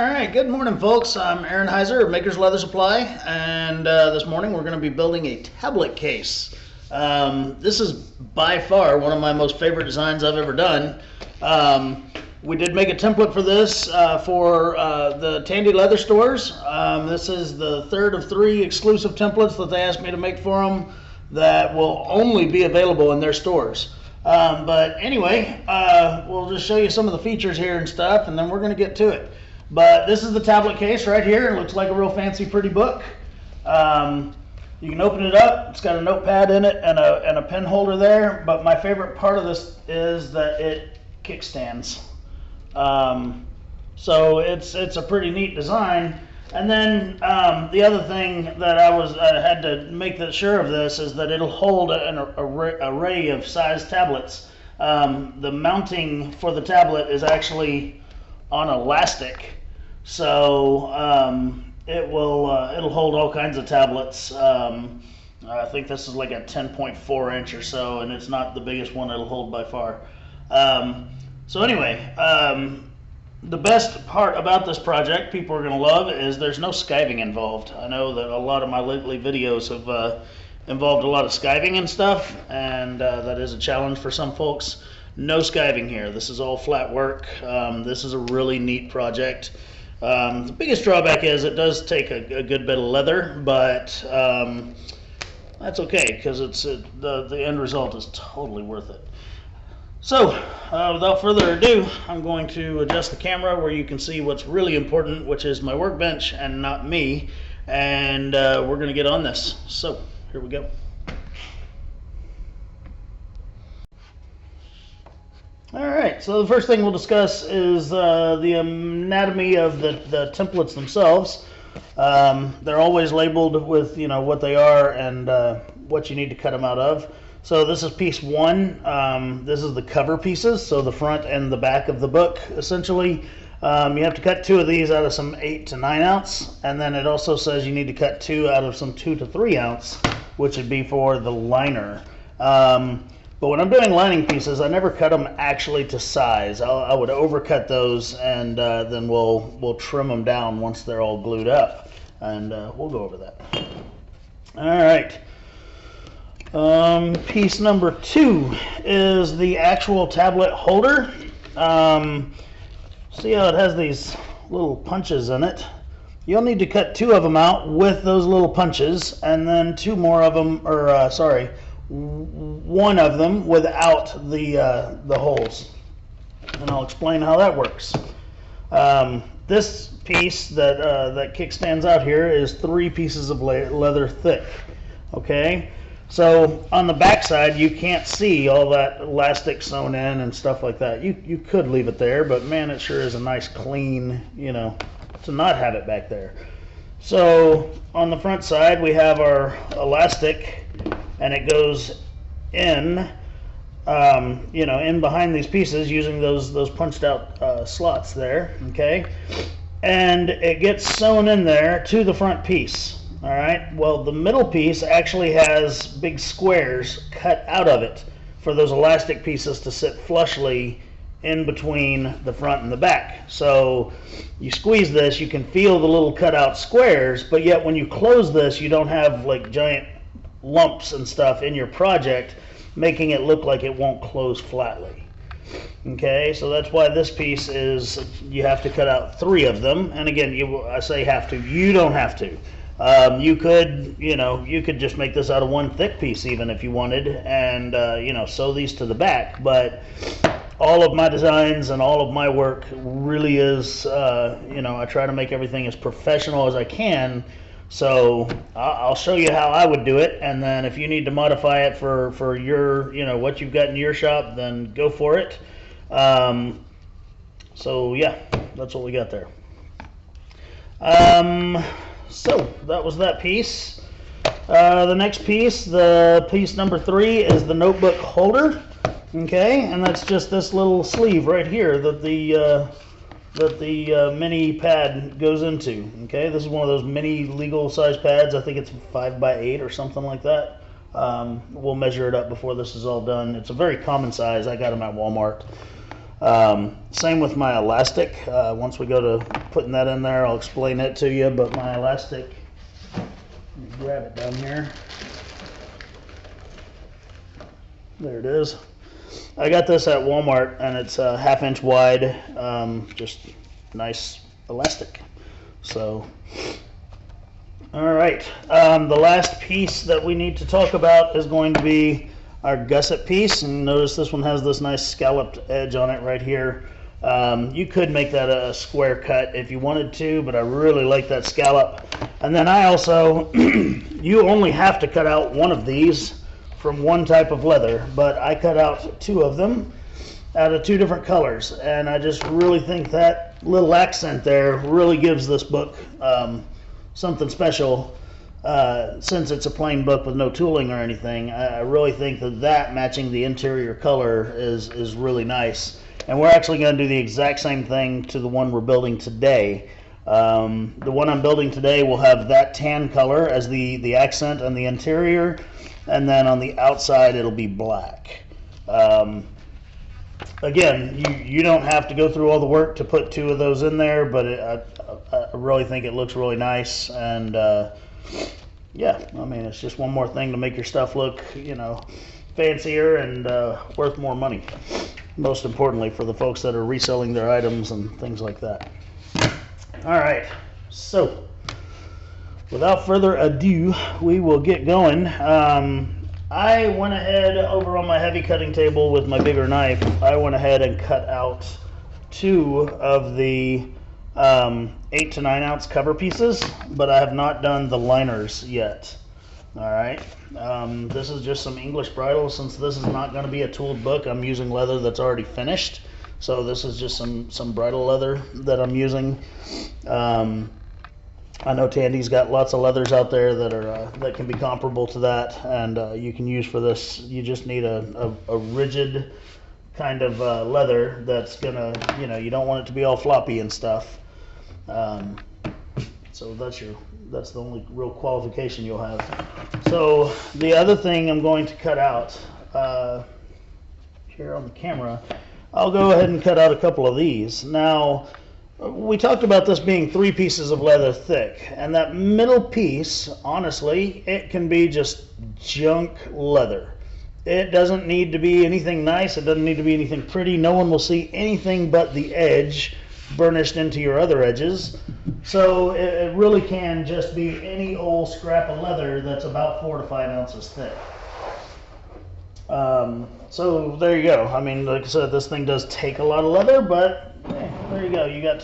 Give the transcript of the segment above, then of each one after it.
Alright, good morning folks. I'm Aaron Heiser of Maker's Leather Supply, and this morning we're going to be building a tablet case. This is by far one of my most favorite designs I've ever done. We did make a template for this for the Tandy leather stores. This is the third of 3 exclusive templates that they asked me to make for them that will only be available in their stores. But anyway, we'll just show you some of the features here and stuff, and then we're going to get to it. But this is the tablet case right here. It looks like a real fancy, pretty book. You can open it up. It's got a notepad in it and a pen holder there. But my favorite part of this is that it kickstands. So it's a pretty neat design. And then the other thing that I had to make sure of this is that it'll hold an array of size tablets. The mounting for the tablet is actually on elastic, so it'll hold all kinds of tablets. I think this is like a 10.4 inch or so, and it's not the biggest one it'll hold by far. So anyway, the best part about this project people are going to love is there's no skiving involved. I know that a lot of my lately videos have involved a lot of skiving and stuff, and that is a challenge for some folks. No skiving here. This is all flat work. This is a really neat project. The biggest drawback is it does take a good bit of leather, but that's okay because the end result is totally worth it. So without further ado, I'm going to adjust the camera where you can see what's really important, which is my workbench and not me, and we're going to get on this. So here we go. Alright, so the first thing we'll discuss is the anatomy of the templates themselves. They're always labeled with what they are and what you need to cut them out of. So this is piece 1. This is the cover pieces, so the front and the back of the book essentially. You have to cut 2 of these out of some 8 to 9 ounce, and then it also says you need to cut 2 out of some 2 to 3 ounce, which would be for the liner. But when I'm doing lining pieces, I never cut them actually to size. I would overcut those, and then we'll trim them down once they're all glued up, and we'll go over that. All right. Piece number 2 is the actual tablet holder. See how it has these little punches in it? You'll need to cut 2 of them out with those little punches, and then 2 more of them, or sorry, 1 of them without the holes, and I'll explain how that works. This piece that kickstands out here is 3 pieces of leather thick. Okay, so on the back side you can't see all that elastic sewn in and stuff like that. You could leave it there, but man, it sure is a nice clean, to not have it back there. So on the front side we have our elastic, and it goes in, in behind these pieces using those punched out slots there, okay? And it gets sewn in there to the front piece, all right? Well, the middle piece actually has big squares cut out of it for those elastic pieces to sit flushly in between the front and the back. So you squeeze this, you can feel the little cut out squares, but yet when you close this, you don't have like giant lumps and stuff in your project, making it look like it won't close flatly. Okay, so that's why this piece is, you have to cut out 3 of them. And again, I say have to, you don't have to. You could just make this out of 1 thick piece even if you wanted, and sew these to the back. But all of my designs and all of my work really is, I try to make everything as professional as I can. So I'll show you how I would do it, and then if you need to modify it for your, what you've got in your shop, then go for it. So yeah, that's what we got there. So that was that piece. The next piece, the piece number 3, is the notebook holder. Okay, and that's just this little sleeve right here that the mini pad goes into. Okay, this is one of those mini legal size pads. I think it's 5 by 8 or something like that. We'll measure it up before this is all done. It's a very common size. I got them at Walmart. Same with my elastic. Once we go to putting that in there, I'll explain it to you, but my elastic, let me grab it down here. There it is. I got this at Walmart, and it's a 1/2 inch wide, just nice elastic. So, all right. The last piece that we need to talk about is going to be our gusset piece, and notice this one has this nice scalloped edge on it right here. You could make that a square cut if you wanted to, but I really like that scallop. And then I also, you only have to cut out one of these from one type of leather, but I cut out 2 of them out of 2 different colors, and I just really think that little accent there really gives this book something special. Since it's a plain book with no tooling or anything, I really think that matching the interior color is really nice. And we're actually going to do the exact same thing to the one we're building today. The one I'm building today will have that tan color as the accent on the interior, and then on the outside it'll be black. Again, you don't have to go through all the work to put 2 of those in there, but I really think it looks really nice. And yeah, I mean, it's just one more thing to make your stuff look, you know, fancier and worth more money. Most importantly, for the folks that are reselling their items and things like that. All right, so without further ado, we will get going. I went ahead over on my heavy cutting table with my bigger knife. I went ahead and cut out 2 of the 8 to 9 ounce cover pieces, but I have not done the liners yet. All right, this is just some English bridle. Since this is not going to be a tooled book, I'm using leather that's already finished. So this is just some bridle leather that I'm using. I know Tandy's got lots of leathers out there that are that can be comparable to that, and you can use for this. You just need a rigid kind of leather that's gonna, you know, you don't want it to be all floppy and stuff. So that's the only real qualification you'll have. So the other thing I'm going to cut out here on the camera, I'll go ahead and cut out a couple of these. Now, we talked about this being 3 pieces of leather thick, and that middle piece, honestly, it can be just junk leather. It doesn't need to be anything nice. It doesn't need to be anything pretty. No one will see anything but the edge burnished into your other edges. So it really can just be any old scrap of leather that's about 4 to 5 ounces thick. So there you go. I mean, like I said, this thing does take a lot of leather, but there you go. You got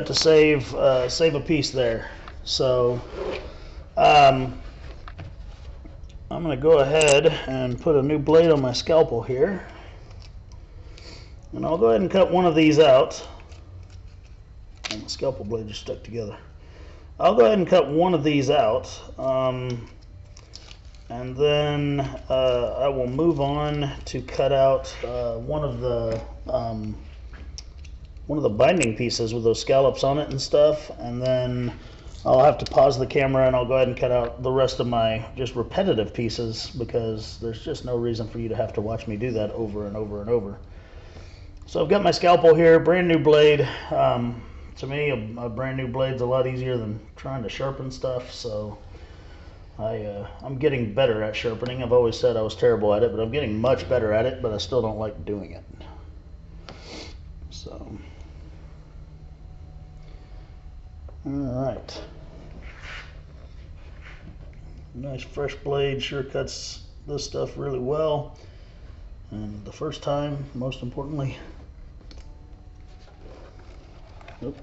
to save a piece there. So I'm going to go ahead and put a new blade on my scalpel here, and I'll go ahead and cut one of these out. And the scalpel blade just stuck together. I'll go ahead and cut one of these out, and then I will move on to cut out one of the binding pieces with those scallops on it and stuff, and then I'll have to pause the camera and I'll go ahead and cut out the rest of my just repetitive pieces, because there's just no reason for you to have to watch me do that over and over and over. So I've got my scalpel here, brand new blade. To me, a brand new blade's a lot easier than trying to sharpen stuff, so I'm getting better at sharpening. I've always said I was terrible at it, but I'm getting much better at it, but I still don't like doing it. So, all right. Nice fresh blade, sure cuts this stuff really well. And the first time, most importantly. Nope.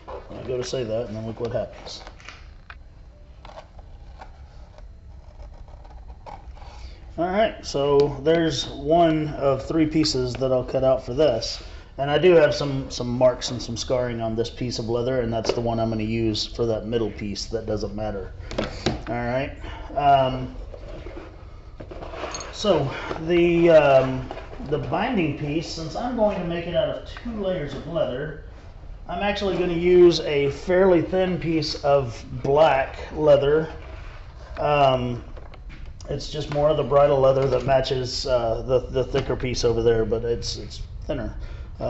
I go to say that, and then look what happens. Alright, so there's one of 3 pieces that I'll cut out for this. And I do have some marks and some scarring on this piece of leather, and that's the one I'm going to use for that middle piece. That doesn't matter. Alright. So the binding piece, since I'm going to make it out of 2 layers of leather, I'm actually going to use a fairly thin piece of black leather. It's just more of the bridle leather that matches the thicker piece over there, but it's thinner.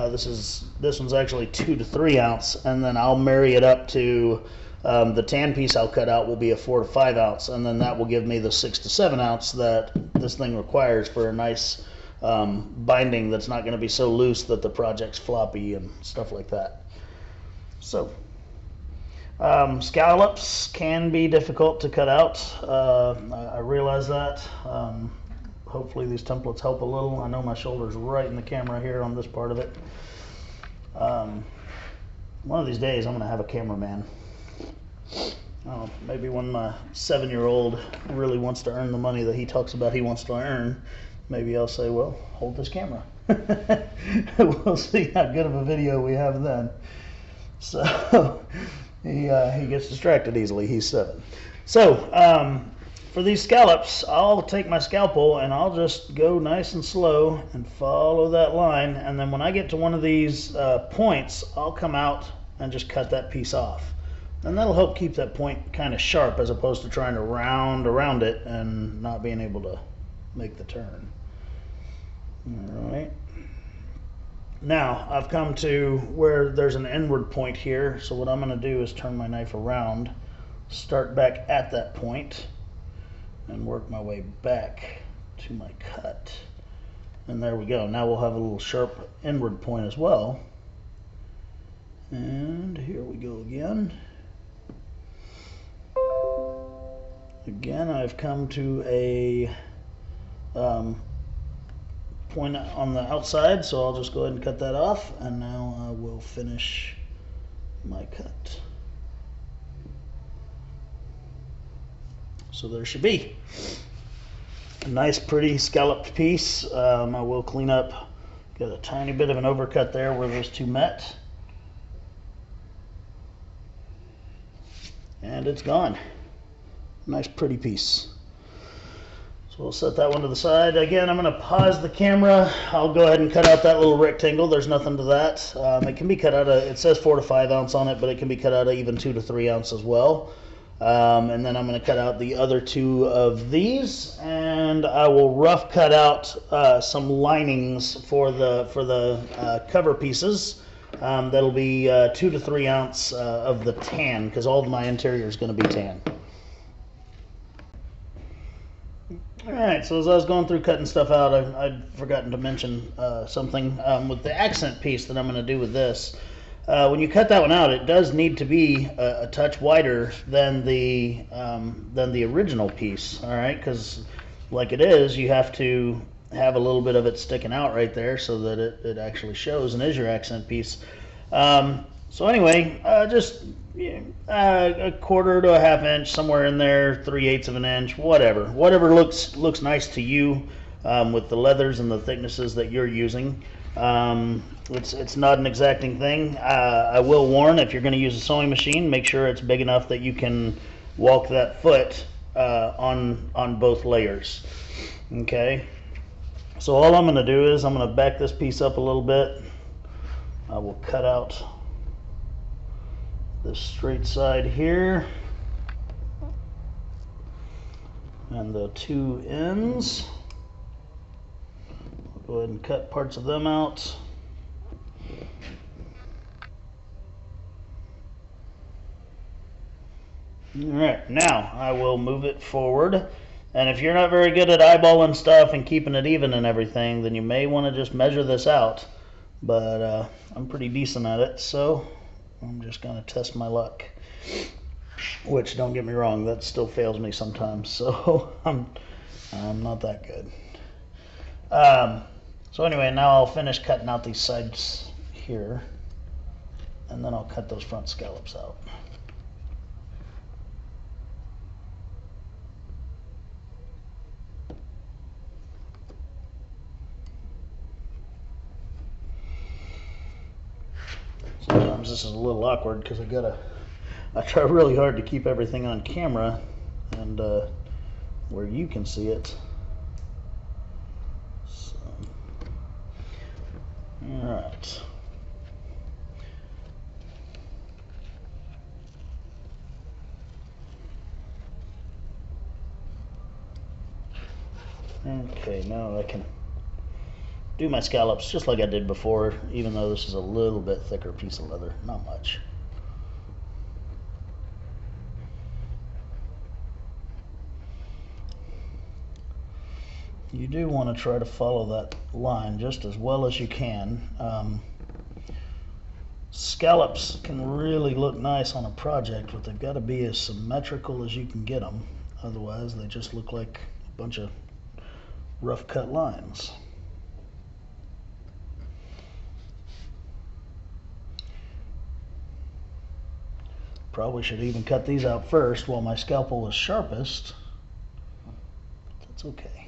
This one's actually 2 to 3 ounce, and then I'll marry it up to the tan piece I'll cut out will be a 4 to 5 ounce, and then that will give me the 6 to 7 ounce that this thing requires for a nice binding that's not going to be so loose that the project's floppy and stuff like that. So scallops can be difficult to cut out. I realize that. Hopefully these templates help a little. I know my shoulder's right in the camera here on this part of it. One of these days I'm going to have a cameraman. Maybe when my 7-year-old really wants to earn the money that he talks about he wants to earn, maybe I'll say, well, hold this camera. We'll see how good of a video we have then. So he gets distracted easily. He's 7. So for these scallops, I'll take my scalpel and I'll just go nice and slow and follow that line, and then when I get to one of these points, I'll come out and just cut that piece off. And that'll help keep that point kind of sharp as opposed to trying to round around it and not being able to make the turn. All right. Now I've come to where there's an inward point here, so what I'm going to do is turn my knife around, start back at that point, and work my way back to my cut. And there we go. Now we'll have a little sharp inward point as well. And here we go again. Again, I've come to a point on the outside, so I'll just go ahead and cut that off, and now I will finish my cut. So there should be a nice pretty scalloped piece. I will clean up, got a tiny bit of an overcut there where those two met, and it's gone. Nice pretty piece. So we'll set that one to the side. Again, I'm going to pause the camera. I'll go ahead and cut out that little rectangle. There's nothing to that. It can be cut out of, it says 4 to 5 ounce on it, but it can be cut out of even 2 to 3 ounce as well. And then I'm going to cut out the other 2 of these, and I will rough cut out some linings for the cover pieces. That'll be 2 to 3 ounce of the tan, because all of my interior is going to be tan. Alright, so as I was going through cutting stuff out, I'd forgotten to mention something with the accent piece that I'm going to do with this. When you cut that one out, it does need to be a touch wider than the original piece, alright? Because like it is, you have to have a little bit of it sticking out right there so that it actually shows and is your accent piece. So anyway, just a 1/4 to a 1/2 inch, somewhere in there, 3/8 of an inch, whatever looks nice to you with the leathers and the thicknesses that you're using. It's not an exacting thing. I will warn, if you're going to use a sewing machine, make sure it's big enough that you can walk that foot on both layers. Okay. So all I'm going to do is I'm going to back this piece up a little bit. I will cut out this straight side here and the 2 ends. I'll go ahead and cut parts of them out. Alright, now I will move it forward, and if you're not very good at eyeballing stuff and keeping it even and everything, then you may want to just measure this out, but I'm pretty decent at it, so I'm just going to test my luck, which, don't get me wrong, that still fails me sometimes, so I'm not that good. So anyway, now I'll finish cutting out these sides here, and then I'll cut those front scallops out. Sometimes this is a little awkward because I try really hard to keep everything on camera and where you can see it. So, all right. Okay, now I can do my scallops just like I did before, even though this is a little bit thicker piece of leather, not much. You do want to try to follow that line just as well as you can. Scallops can really look nice on a project, but they've got to be as symmetrical as you can get them. Otherwise, they just look like a bunch of rough cut lines. Probably should even cut these out first while my scalpel is sharpest. That's okay.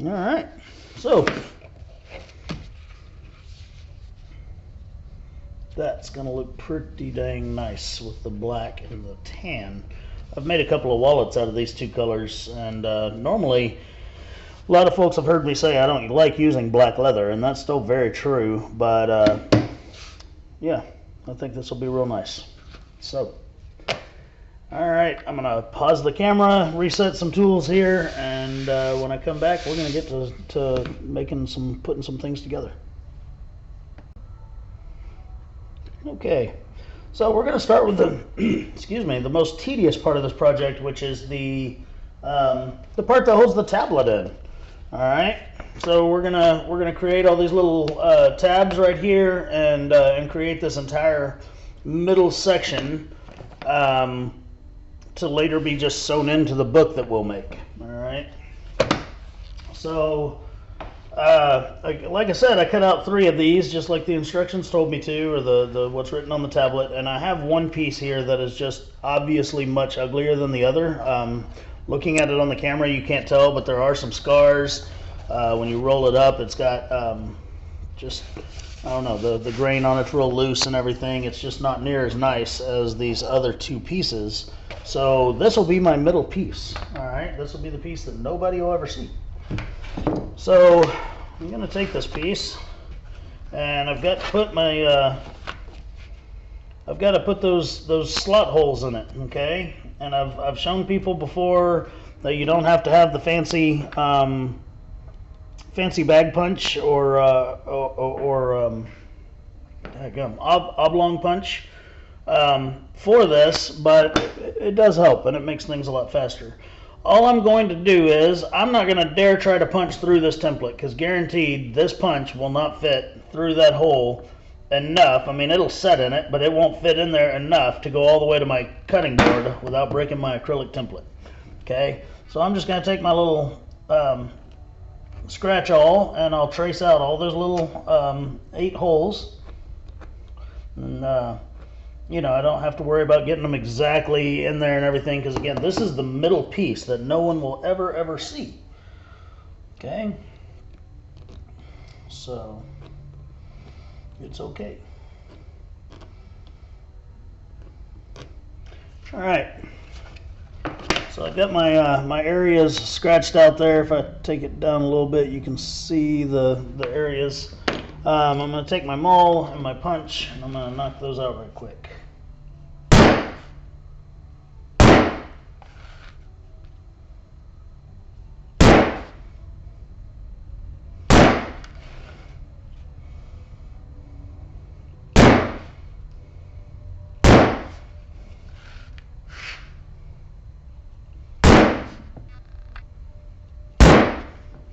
All right, so that's gonna look pretty dang nice with the black and the tan. I've made a couple of wallets out of these two colors, and normally a lot of folks have heard me say I don't like using black leather, and that's still very true, but yeah, I think this will be real nice. So all right, I'm gonna pause the camera, reset some tools here, and when I come back, we're gonna get to putting some things together. Okay, so we're gonna start with the, excuse me, the most tedious part of this project, which is the part that holds the tablet in. All right, so we're gonna create all these little tabs right here, and create this entire middle section. To later be just sewn into the book that we'll make. All right. So, like I said, I cut out 3 of these, just like the instructions told me to, or the what's written on the tablet. And I have one piece here that is just obviously much uglier than the other. Looking at it on the camera, you can't tell, but there are some scars. When you roll it up, it's got just, I don't know, the grain on it's real loose and everything. It's just not near as nice as these other 2 pieces. So this will be my middle piece. All right, this will be the piece that nobody will ever see. So I'm going to take this piece, and I've got to put my I've got to put those slot holes in it. Okay, and I've shown people before that you don't have to have the fancy bag punch or oblong punch for this, but it does help, and it makes things a lot faster. All I'm going to do is, I'm not going to dare try to punch through this template, because guaranteed this punch will not fit through that hole enough. I mean, it'll set in it, but it won't fit in there enough to go all the way to my cutting board without breaking my acrylic template. Okay, so I'm just going to take my little scratch awl, and I'll trace out all those little 8 holes, and you know, I don't have to worry about getting them exactly in there and everything, because again, this is the middle piece that no one will ever see. Okay, so it's okay. All right, so I've got my my areas scratched out there. If I take it down a little bit, you can see the areas. I'm going to take my maul and my punch, and I'm going to knock those out right quick.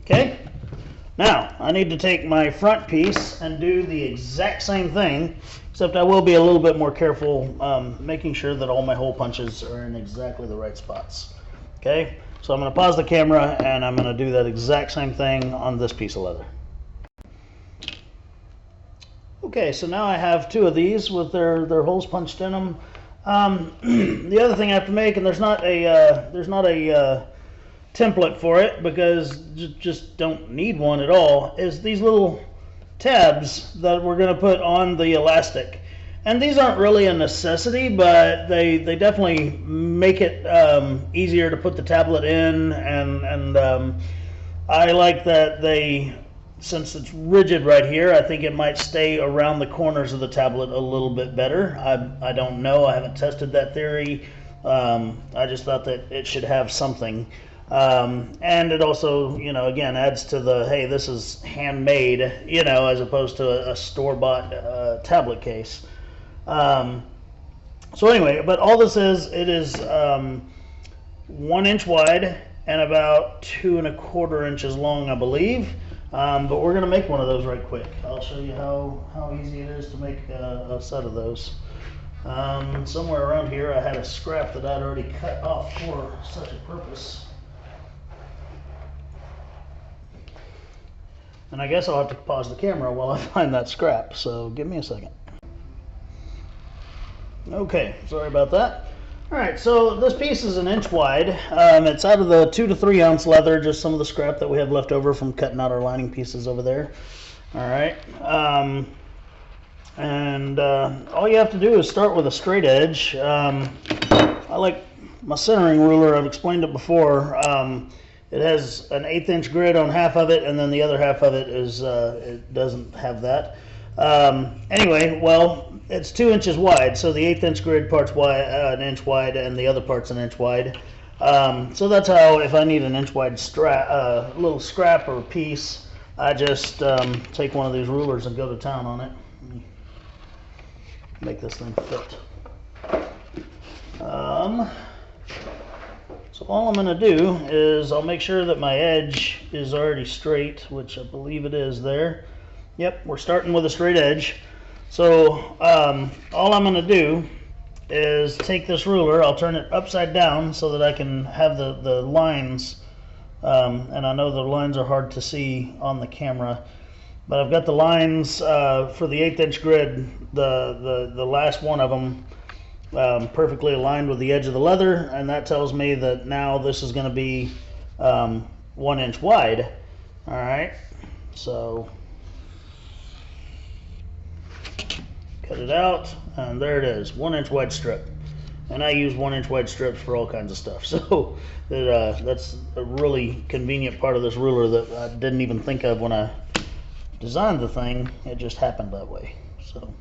Okay, now I need to take my front piece and do the exact same thing, except I will be a little bit more careful, making sure that all my hole punches are in exactly the right spots. Okay, so I'm going to pause the camera, and I'm going to do that exact same thing on this piece of leather. Okay, so now I have 2 of these with their holes punched in them. The other thing I have to make, and there's not a template for it, because just don't need one at all, is these little tabs that we're going to put on the elastic. And these aren't really a necessity, but they definitely make it easier to put the tablet in, and I like that since it's rigid right here, I think it might stay around the corners of the tablet a little bit better. I don't know, I haven't tested that theory. I just thought that it should have something. And it also, again, adds to the, hey, this is handmade, as opposed to a store-bought tablet case. So anyway, but all this is, it is 1 inch wide and about 2 1/4 inches long, I believe. But we're going to make one of those right quick. I'll show you how easy it is to make a set of those. Somewhere around here I had a scrap that I'd already cut off for such a purpose. And I guess I'll have to pause the camera while I find that scrap, so give me a second. Okay, sorry about that. Alright, so this piece is 1 inch wide. It's out of the 2 to 3 ounce leather, just some of the scrap that we have left over from cutting out our lining pieces over there. Alright, all you have to do is start with a straight edge. I like my centering ruler, I've explained it before. It has an 1/8 inch grid on half of it, and then the other half of it is it doesn't have that. Anyway, well, it's 2 inches wide, so the 1/8 inch grid part's wide, 1 inch wide, and the other part's 1 inch wide. So that's how, if I need 1 inch wide little scrap or piece, I just take one of these rulers and go to town on it. Make this thing fit. So all I'm going to do is I'll make sure that my edge is already straight, which I believe it is there. Yep, we're starting with a straight edge. So all I'm going to do is take this ruler, I'll turn it upside down so that I can have the lines, and I know the lines are hard to see on the camera, but I've got the lines for the 1/8 inch grid, the last one of them perfectly aligned with the edge of the leather, and that tells me that now this is going to be 1 inch wide. Alright, so cut it out, and there it is, 1 inch wide strip. And I use 1 inch wide strips for all kinds of stuff, so that's a really convenient part of this ruler that I didn't even think of when I designed the thing. It just happened that way. So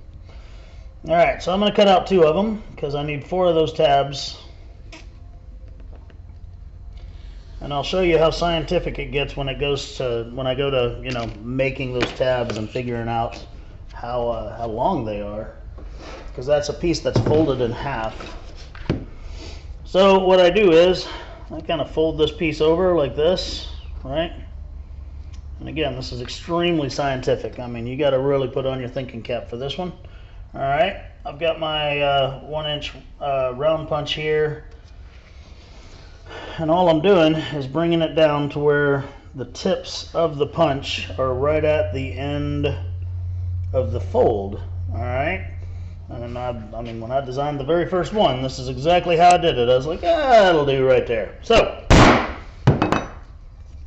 alright, so I'm going to cut out 2 of them because I need 4 of those tabs, and I'll show you how scientific it gets when I go to making those tabs and figuring out how long they are, because that's a piece that's folded in half. So what I do is I kind of fold this piece over like this, right? And again, this is extremely scientific. I mean, you got to really put on your thinking cap for this one. Alright, I've got my 1 inch round punch here, and all I'm doing is bringing it down to where the tips of the punch are right at the end of the fold. Alright, and I mean, when I designed the very first one, this is exactly how I did it. I was like, that'll do right there. So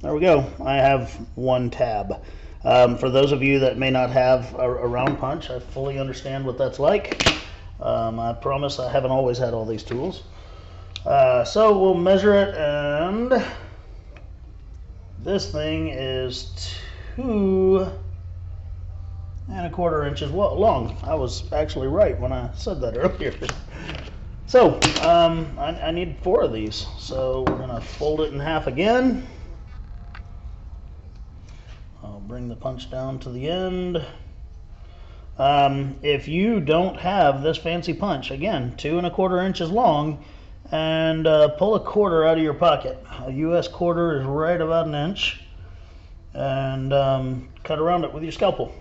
there we go, I have 1 tab. For those of you that may not have a round punch, I fully understand what that's like. I promise I haven't always had all these tools. So we'll measure it, and this thing is 2 1/4 inches long. I was actually right when I said that earlier. So I need 4 of these, so we're going to fold it in half again. Bring the punch down to the end. If you don't have this fancy punch, again, 2 1/4 inches long, and pull a quarter out of your pocket. A US quarter is right about 1 inch, and cut around it with your scalpel.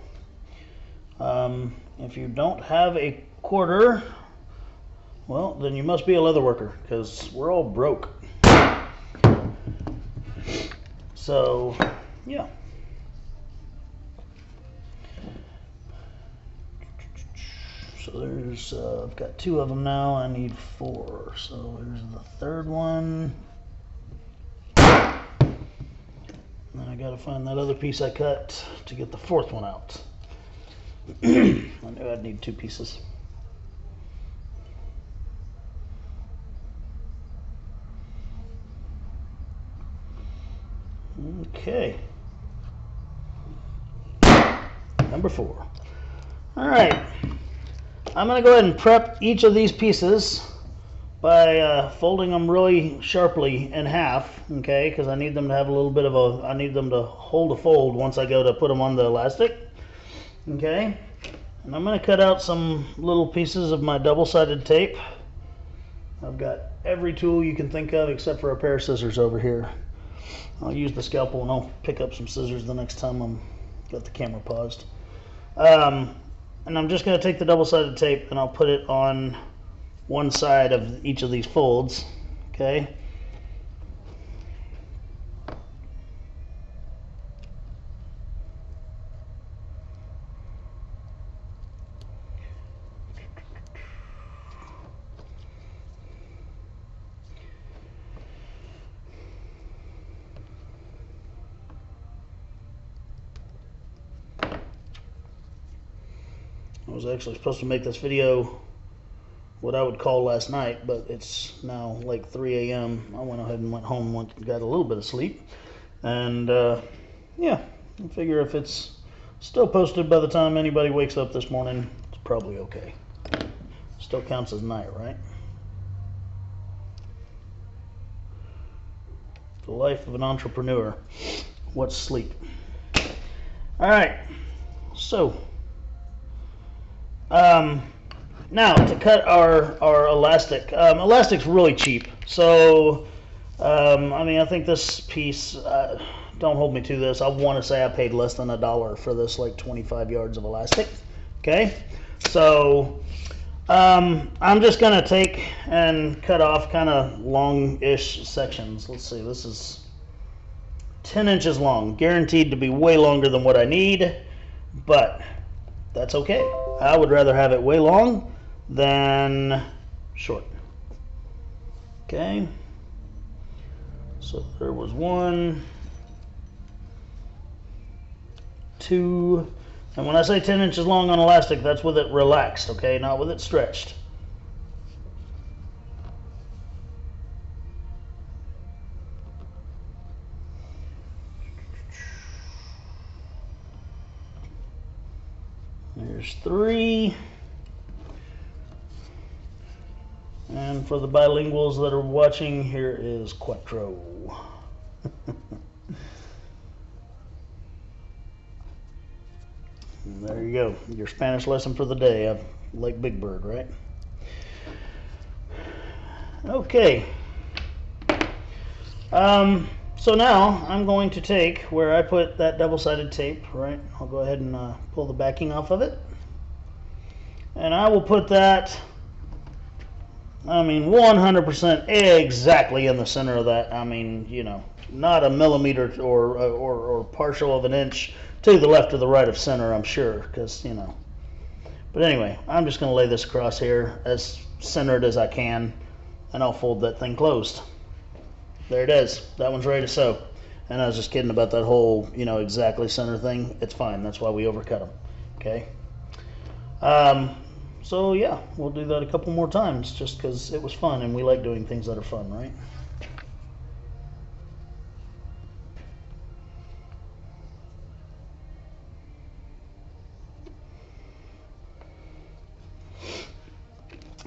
If you don't have a quarter, well, then you must be a leather worker, because we're all broke. So yeah. So there's, I've got 2 of them now, I need 4. So here's the 3rd one. And I gotta find that other piece I cut to get the 4th one out. I knew I'd need 2 pieces. Okay. Number 4. All right. I'm going to go ahead and prep each of these pieces by folding them really sharply in half, okay, because I need them to have a little bit of I need them to hold a fold once I go to put them on the elastic, okay. And I'm going to cut out some little pieces of my double-sided tape. I've got every tool you can think of except for a pair of scissors over here. I'll use the scalpel and I'll pick up some scissors the next time I'm got the camera paused. And I'm just going to take the double-sided tape and I'll put it on one side of each of these folds, okay? I was actually supposed to make this video what I would call last night, but it's now like 3 a.m. I went ahead and went home, got a little bit of sleep, and yeah, I figure if it's still posted by the time anybody wakes up this morning, it's probably okay. Still counts as night, right? The life of an entrepreneur. What's sleep? All right, so now to cut our elastic. Elastic's really cheap, so I mean, I think this piece, don't hold me to this, I want to say I paid less than $1 for this like 25 yards of elastic. Okay, so I'm just gonna take and cut off kind of long-ish sections. Let's see, this is 10 inches long, guaranteed to be way longer than what I need, but that's okay. I would rather have it way long than short. Okay, so there was 1, 2, and when I say 10 inches long on elastic, that's with it relaxed, okay, not with it stretched. There's 3. And for the bilinguals that are watching, here is cuatro. There you go. Your Spanish lesson for the day. I like Big Bird, right? Okay. So now I'm going to take where I put that double-sided tape, right? I'll go ahead and pull the backing off of it. And I will put that, I mean, 100% exactly in the center of that. I mean, you know, not a millimeter or partial of an inch to the left or the right of center, I'm sure, because, you know. But anyway, I'm just going to lay this across here as centered as I can, and I'll fold that thing closed. There it is. That one's ready to sew. And I was just kidding about that whole, you know, exactly center thing. It's fine. That's why we overcut them. Okay. So yeah, we'll do that a couple more times just because it was fun, and we like doing things that are fun, right?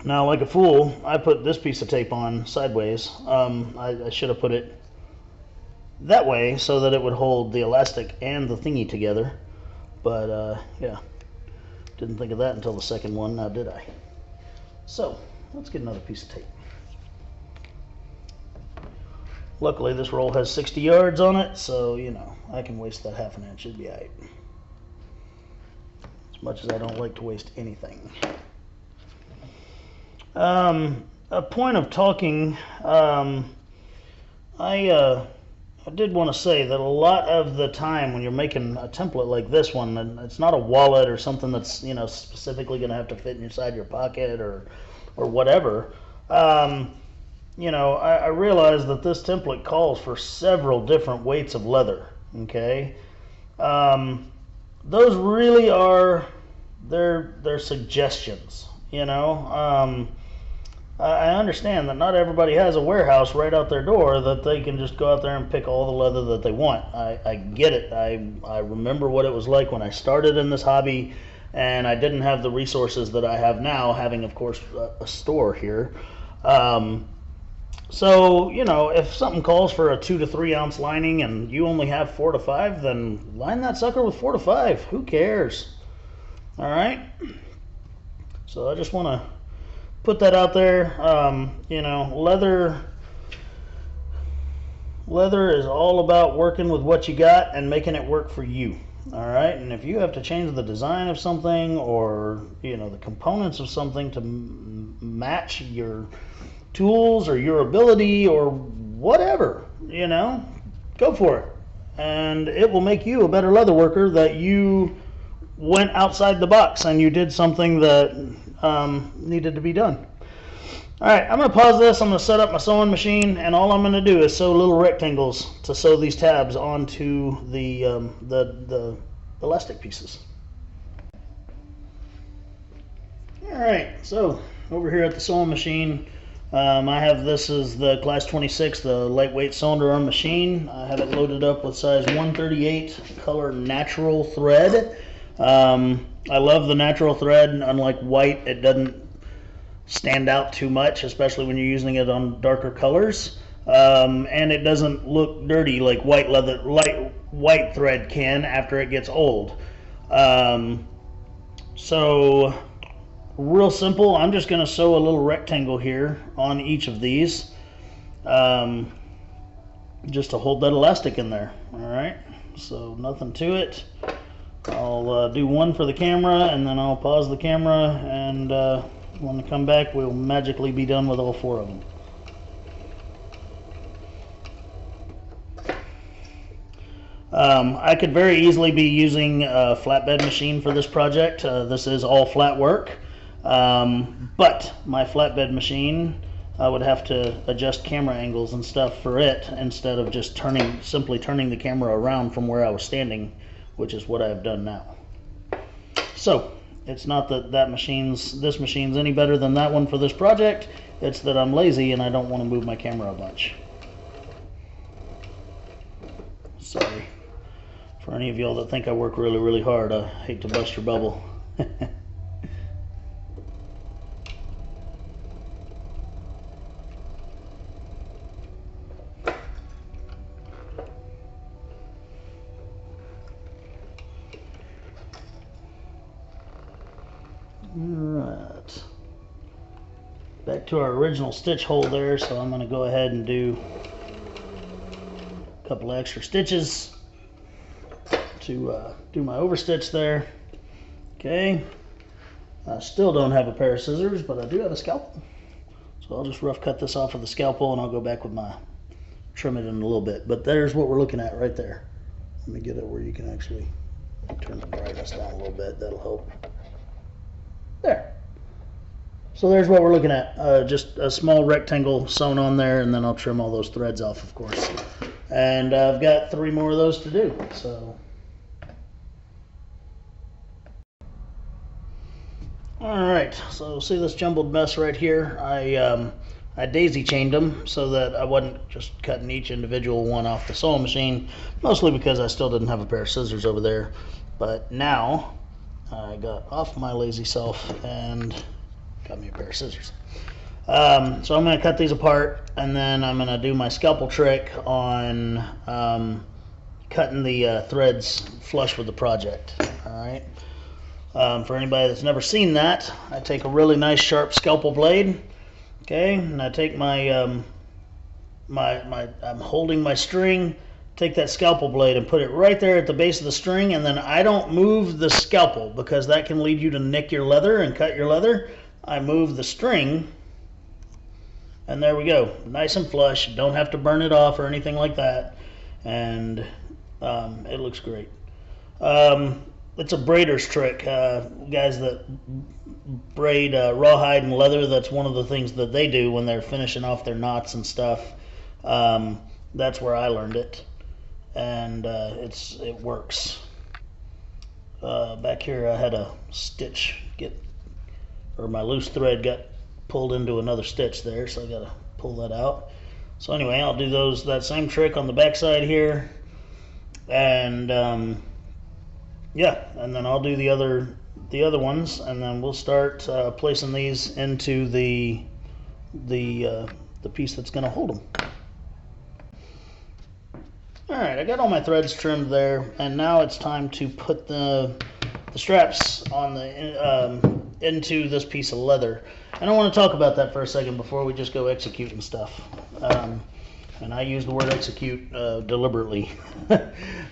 Now, like a fool, I put this piece of tape on sideways. I should have put it that way so that it would hold the elastic and the thingy together. But yeah, didn't think of that until the second one, now did I? So, let's get another piece of tape. Luckily, this roll has 60 yards on it, so, you know, I can waste that ½ inch, it'd be all right. As much as I don't like to waste anything. A point of talking, I did want to say that a lot of the time when you're making a template like this one, and it's not a wallet or something that's, you know, specifically going to have to fit inside your pocket or whatever, you know, I realize that this template calls for several different weights of leather, okay? Those really are they're suggestions, you know. I understand that not everybody has a warehouse right out their door that they can just go out there and pick all the leather that they want. I get it. I remember what it was like when I started in this hobby, and I didn't have the resources that I have now, having, of course, a store here. So, you know, if something calls for a 2 to 3 ounce lining and you only have 4 to 5, then line that sucker with 4 to 5. Who cares? All right. So I just want to put that out there. You know, leather is all about working with what you got and making it work for you. All right. And if you have to change the design of something, or, you know, the components of something to match your tools or your ability or whatever, you know, go for it. And it will make you a better leather worker, that you went outside the box and you did something that needed to be done. All right, I'm going to pause this. I'm going to set up my sewing machine, and all I'm going to do is sew little rectangles to sew these tabs onto the elastic pieces. All right, so over here at the sewing machine, I have, this is the Class 26, the lightweight cylinder arm machine. I have it loaded up with size 138 color natural thread. I love the natural thread. Unlike white, it doesn't stand out too much, especially when you're using it on darker colors. And it doesn't look dirty like white thread can after it gets old. So real simple. I'm just going to sew a little rectangle here on each of these, just to hold that elastic in there. All right, so nothing to it. I'll do one for the camera, and then I'll pause the camera, and when I come back, we'll magically be done with all 4 of them. I could very easily be using a flatbed machine for this project. This is all flat work. But my flatbed machine, I would have to adjust camera angles and stuff for it, instead of just simply turning the camera around from where I was standing, which is what I've done now. So it's not that this machine's any better than that one for this project. It's that I'm lazy and I don't want to move my camera a bunch. Sorry for any of y'all that think I work really, really hard. I hate to bust your bubble. Alright, back to our original stitch hole there, so I'm going to go ahead and do a couple of extra stitches to do my overstitch there. Okay, I still don't have a pair of scissors, but I do have a scalpel, so I'll just rough cut this off with the scalpel, and I'll go back with my trim it in a little bit. But there's what we're looking at right there. Let me get it where you can actually turn the brightness down a little bit. That'll help. There. So there's what we're looking at. Just a small rectangle sewn on there, and then I'll trim all those threads off, of course. And I've got 3 more of those to do. So, all right. So see this jumbled mess right here? I daisy chained them so that I wasn't just cutting each individual one off the sewing machine, mostly because I still didn't have a pair of scissors over there. But now I got off my lazy self and got me a pair of scissors. So I'm going to cut these apart, and then I'm going to do my scalpel trick on cutting the threads flush with the project. All right. For anybody that's never seen that, I take a really nice sharp scalpel blade. Okay, and I take my I'm holding my string. Take that scalpel blade and put it right there at the base of the string, and then I don't move the scalpel because that can lead you to nick your leather and cut your leather. I move the string, and there we go, nice and flush. Don't have to burn it off or anything like that, and it looks great. It's a braider's trick. Guys that braid rawhide and leather, that's one of the things that they do when they're finishing off their knots and stuff. That's where I learned it. And it works. back here I had a stitch or my loose thread got pulled into another stitch there, so I gotta pull that out. So anyway, I'll do that same trick on the back side here, and yeah, and then I'll do the other ones, and then we'll start placing these into the piece that's going to hold them. Alright, I got all my threads trimmed there, and now it's time to put the straps on into this piece of leather. And I want to talk about that for a second before we just go executing stuff. And I use the word execute deliberately.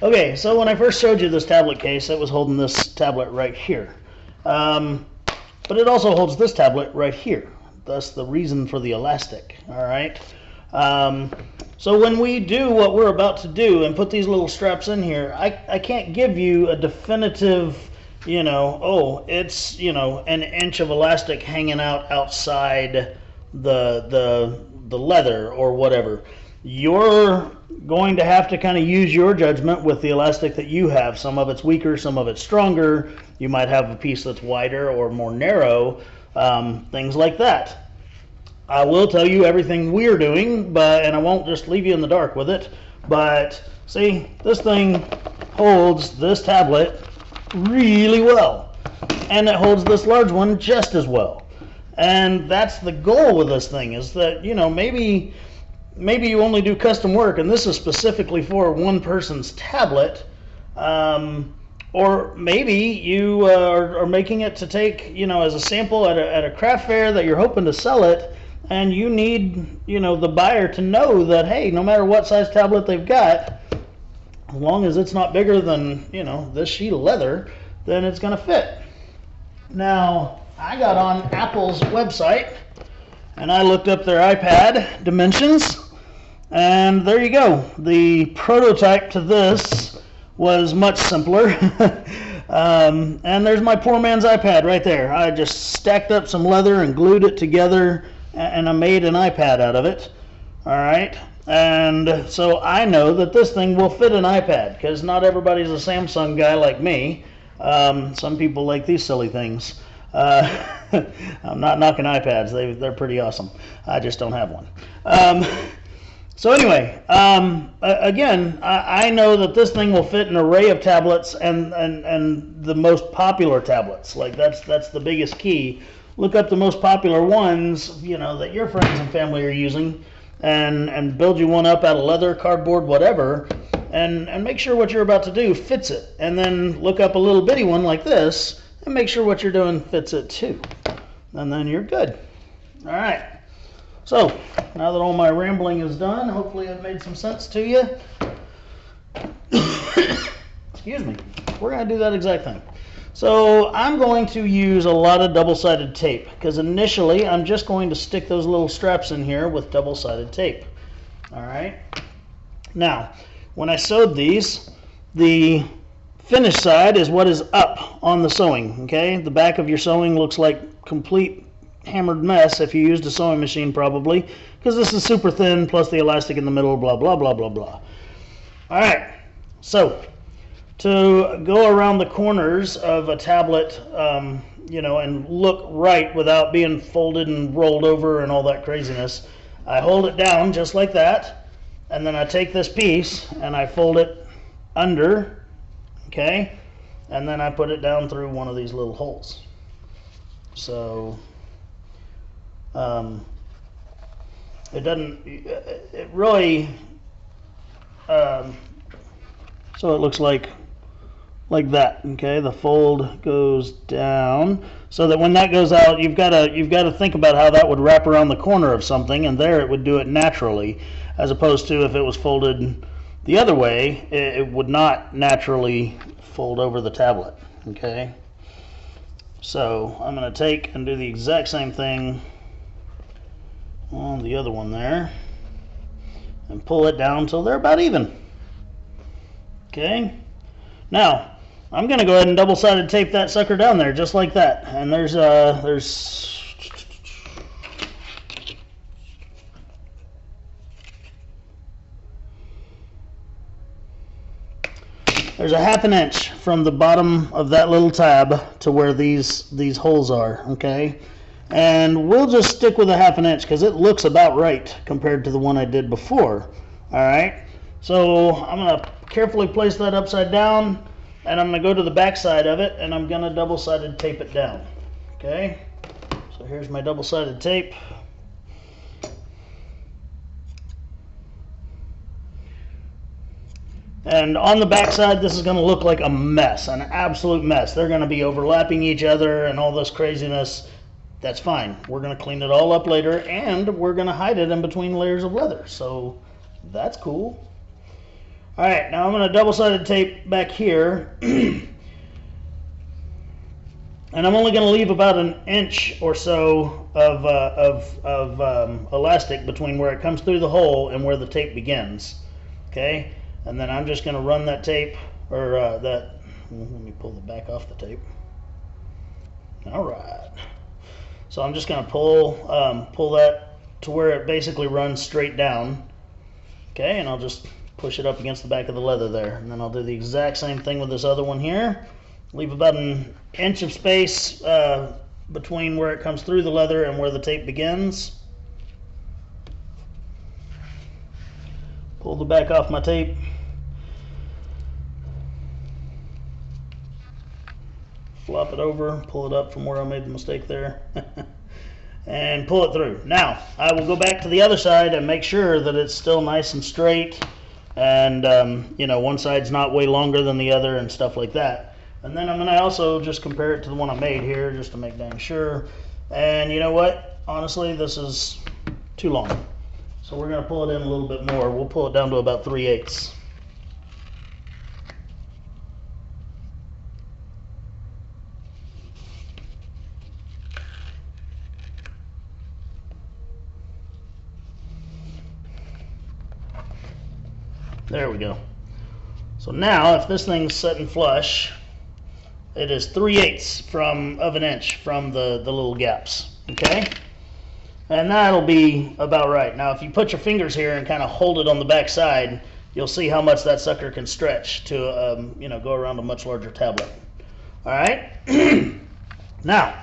Okay, so when I first showed you this tablet case, it was holding this tablet right here. But it also holds this tablet right here. That's the reason for the elastic, all right? So when we do what we're about to do and put these little straps in here, I can't give you a definitive, you know, oh, it's, you know, an inch of elastic hanging out outside the leather or whatever. You're going to have to kind of use your judgment with the elastic that you have. Some of it's weaker, some of it's stronger. You might have a piece that's wider or more narrow, things like that. I will tell you everything we're doing, and I won't just leave you in the dark with it. But see, this thing holds this tablet really well, and it holds this large one just as well. And that's the goal with this thing, is that, you know, maybe you only do custom work, and this is specifically for one person's tablet, or maybe you are making it to take, you know, as a sample at a craft fair that you're hoping to sell it, and you need, you know, the buyer to know that, hey, no matter what size tablet they've got, as long as it's not bigger than, you know, this sheet of leather, then it's going to fit. Now, I got on Apple's website, and I looked up their iPad dimensions, and there you go. The prototype to this was much simpler. And there's my poor man's iPad right there. I just stacked up some leather and glued it together, and I made an iPad out of it. All right. And so I know that this thing will fit an iPad, because not everybody's a Samsung guy like me. Some people like these silly things. I'm not knocking iPads. They're pretty awesome. I just don't have one. So anyway, again, I know that this thing will fit an array of tablets and the most popular tablets. Like that's the biggest key. Look up the most popular ones, you know, that your friends and family are using, and build you one up out of leather, cardboard, whatever, and make sure what you're about to do fits it. And then look up a little bitty one like this and make sure what you're doing fits it too. And then you're good. All right. So now that all my rambling is done, hopefully I've made some sense to you. Excuse me. We're going to do that exact thing. So I'm going to use a lot of double-sided tape, because initially I'm just going to stick those little straps in here with double-sided tape. All right. Now, when I sewed these, the finished side is what is up on the sewing. Okay, the back of your sewing looks like complete hammered mess if you used a sewing machine, probably, because this is super thin plus the elastic in the middle, blah blah blah blah blah. All right, so to go around the corners of a tablet, you know, and look right without being folded and rolled over and all that craziness, I hold it down just like that, and then I take this piece and I fold it under, okay, and then I put it down through one of these little holes. So it really, so it looks like that. Okay, the fold goes down so that when that goes out, you've got to think about how that would wrap around the corner of something, and there it would do it naturally, as opposed to if it was folded the other way, it would not naturally fold over the tablet. Okay, so I'm going to take and do the exact same thing on the other one there and pull it down until they're about even. Okay, now I'm going to go ahead and double-sided tape that sucker down there just like that. And there's there's a 1/2 inch from the bottom of that little tab to where these holes are, okay? And we'll just stick with a 1/2 inch because it looks about right compared to the one I did before. All right, so I'm gonna carefully place that upside down, and I'm gonna go to the back side of it, and I'm gonna double-sided tape it down. Okay, so here's my double-sided tape. And on the back side, this is going to look like a mess, an absolute mess. They're going to be overlapping each other and all this craziness. That's fine. We're going to clean it all up later, and we're going to hide it in between layers of leather. So that's cool. All right, now I'm going to double-sided tape back here. And I'm only going to leave about 1 inch or so of elastic between where it comes through the hole and where the tape begins. Okay? And then I'm just going to run that tape, or let me pull the back off the tape. All right. So I'm just going to pull that to where it basically runs straight down. Okay, and I'll just push it up against the back of the leather there. And then I'll do the exact same thing with this other one here. Leave about 1 inch of space between where it comes through the leather and where the tape begins. Pull the back off my tape. Flop it over, pull it up from where I made the mistake there, and pull it through. Now, I will go back to the other side and make sure that it's still nice and straight, and you know, one side's not way longer than the other and stuff like that. And then I'm going to also just compare it to the one I made here just to make dang sure. And you know what? Honestly, this is too long. So we're going to pull it in a little bit more. We'll pull it down to about 3/8. There we go. So now, if this thing's set flush, it is 3/8 of 1 inch from the little gaps. Okay? And that'll be about right. Now, if you put your fingers here and kind of hold it on the back side, you'll see how much that sucker can stretch to, you know, go around a much larger tablet. All right. Now,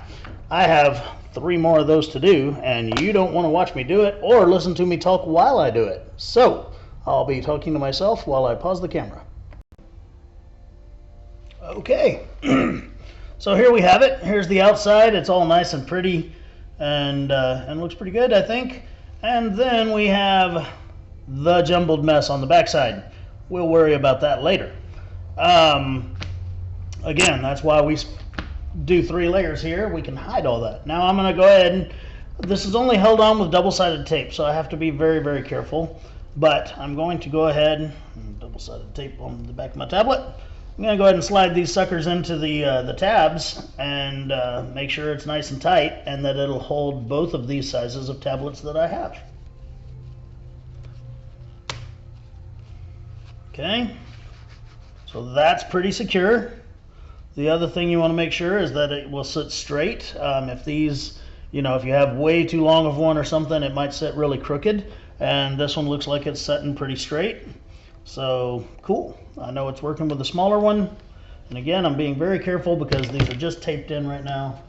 I have 3 more of those to do, and you don't want to watch me do it or listen to me talk while I do it. So, I'll be talking to myself while I pause the camera. Okay. So here we have it. Here's the outside. It's all nice and pretty. And looks pretty good, I think. And then we have the jumbled mess on the backside. We'll worry about that later. Again, that's why we do 3 layers here. We can hide all that. Now I'm going to go ahead and this is only held on with double-sided tape, so I have to be very, very careful. But I'm going to go ahead and double-sided tape on the back of my tablet. I'm going to go ahead and slide these suckers into the tabs and make sure it's nice and tight and that it'll hold both of these sizes of tablets that I have. Okay, so that's pretty secure. The other thing you want to make sure is that it will sit straight. If these, you know, if you have way too long of one or something, it might sit really crooked. And this one looks like it's setting pretty straight. So cool. I know it's working with the smaller one. And again, I'm being very careful because these are just taped in right now.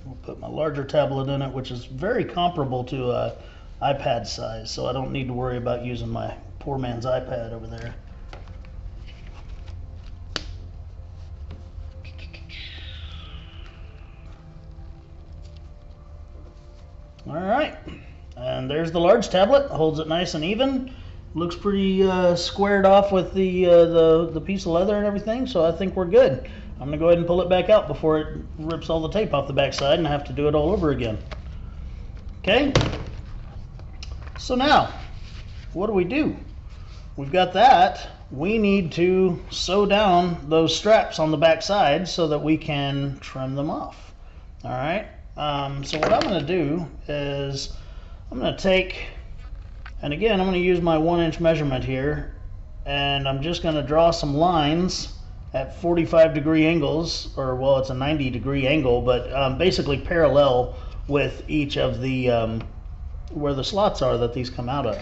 We'll put my larger tablet in it, which is very comparable to iPad size, so I don't need to worry about using my poor man's iPad over there. All right, and there's the large tablet. Holds it nice and even. Looks pretty squared off with the piece of leather and everything, so I think we're good. I'm gonna go ahead and pull it back out before it rips all the tape off the back side and I have to do it all over again. Okay, so now what do? We've got that. We need to sew down those straps on the back side so that we can trim them off. All right, so what I'm gonna do is I'm gonna take, and again I'm gonna use my 1-inch measurement here, and I'm just gonna draw some lines at 45-degree angles, or well, it's a 90-degree angle, but basically parallel with each of the where the slots are that these come out of.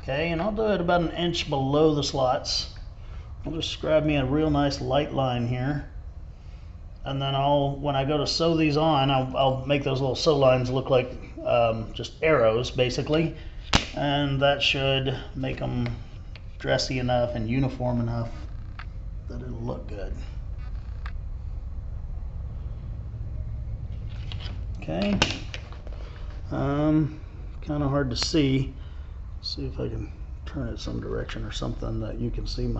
Okay, and I'll do it about 1 inch below the slots. I'll just grab me a real nice light line here. And then when I go to sew these on, I'll make those little sew lines look like just arrows, basically. And that should make them dressy enough and uniform enough that it'll look good. Okay. Kind of hard to see. See if I can turn it some direction or something that you can see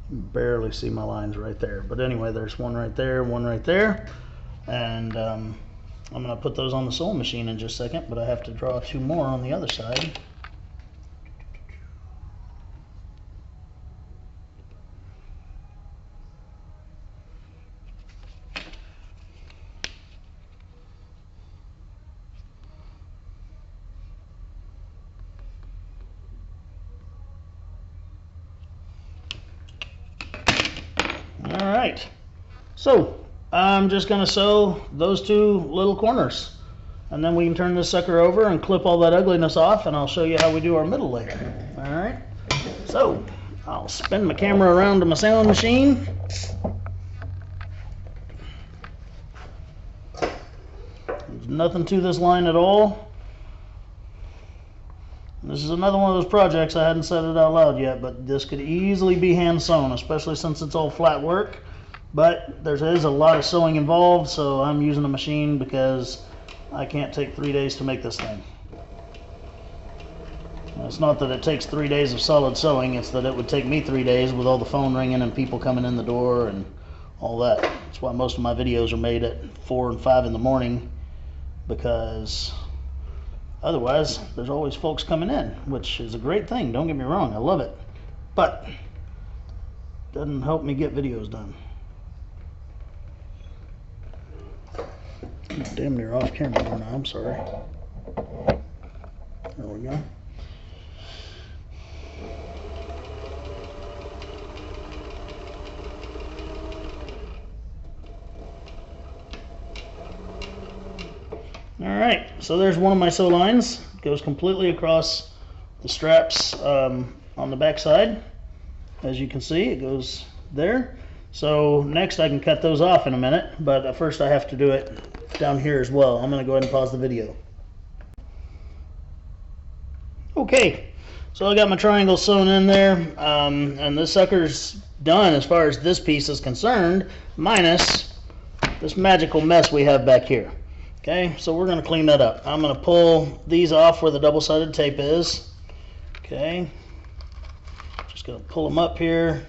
barely see my lines right there. But anyway, there's one right there, and I'm going to put those on the sewing machine in just a second, but I have to draw 2 more on the other side. Alright, so I'm just going to sew those 2 little corners, and then we can turn this sucker over and clip all that ugliness off, and I'll show you how we do our middle layer. Alright, so I'll spin my camera around to my sewing machine. There's nothing to this line at all. This is another one of those projects, I hadn't said it out loud yet, but this could easily be hand sewn, especially since it's all flat work. But there is a lot of sewing involved, so I'm using a machine because I can't take 3 days to make this thing. It's not that it takes 3 days of solid sewing, it's that it would take me 3 days with all the phone ringing and people coming in the door and all that. That's why most of my videos are made at 4 and 5 in the morning, because otherwise there's always folks coming in, which is a great thing, don't get me wrong, I love it, but it doesn't help me get videos done. I'm damn near off camera now, I'm sorry. There we go. Alright, so there's one of my sew lines. It goes completely across the straps on the back side. As you can see, it goes there. So next I can cut those off in a minute, but first I have to do it down here as well. I'm going to go ahead and pause the video. Okay, so I got my triangle sewn in there, and this sucker's done as far as this piece is concerned, minus this magical mess we have back here. Okay, so we're going to clean that up. I'm going to pull these off where the double-sided tape is. Okay, just going to pull them up here,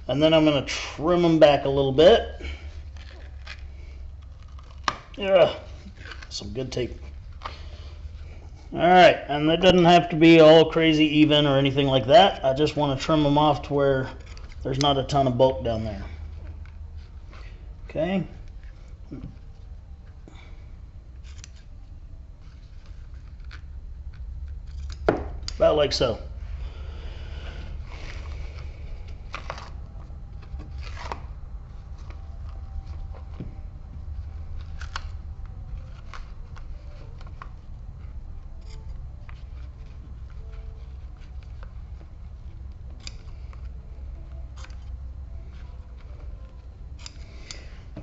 and then I'm going to trim them back a little bit. Yeah, some good tape. Alright, and it doesn't have to be all crazy even or anything like that. I just want to trim them off to where there's not a ton of bulk down there. Okay. About like so.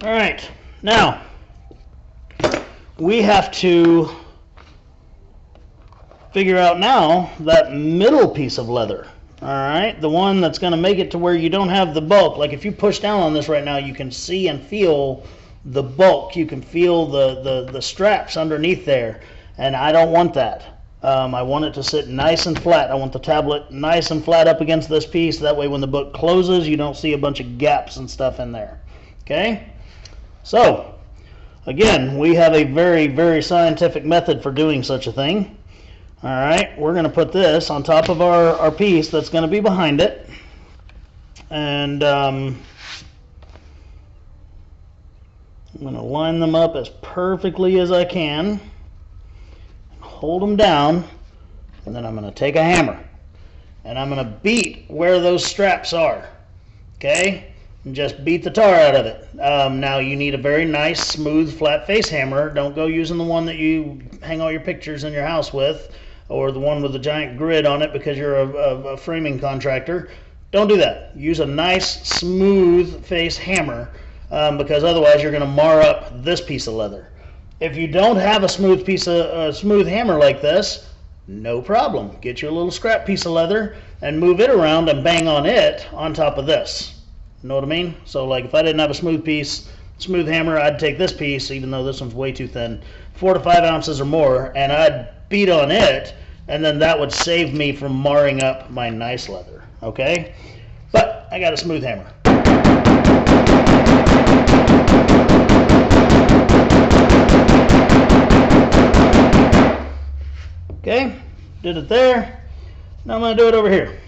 All right, now we have to figure out now that middle piece of leather. All right, the one that's going to make it to where you don't have the bulk. Like if you push down on this right now, you can see and feel the bulk. You can feel the straps underneath there, and I don't want that. I want it to sit nice and flat. I want the tablet nice and flat up against this piece. That way when the book closes, you don't see a bunch of gaps and stuff in there. Okay? So, again, we have a very, very scientific method for doing such a thing. All right, we're going to put this on top of our piece that's going to be behind it. And I'm going to line them up as perfectly as I can. Hold them down. And then I'm going to take a hammer. And I'm going to beat where those straps are. Okay? And just beat the tar out of it. Now you need a very nice, smooth, flat face hammer. Don't go using the one that you hang all your pictures in your house with, or the one with the giant grid on it because you're a framing contractor. Don't do that. Use a nice smooth face hammer because otherwise you're going to mar up this piece of leather. If you don't have a smooth hammer like this, no problem. Get your little scrap piece of leather and move it around and bang on it on top of this. You know what I mean? So like if I didn't have a smooth hammer, I'd take this piece, even though this one's way too thin, 4 to 5 ounces or more, and I'd beat on it, and then that would save me from marring up my nice leather, okay? But I got a smooth hammer. Okay, did it there. Now I'm going to do it over here.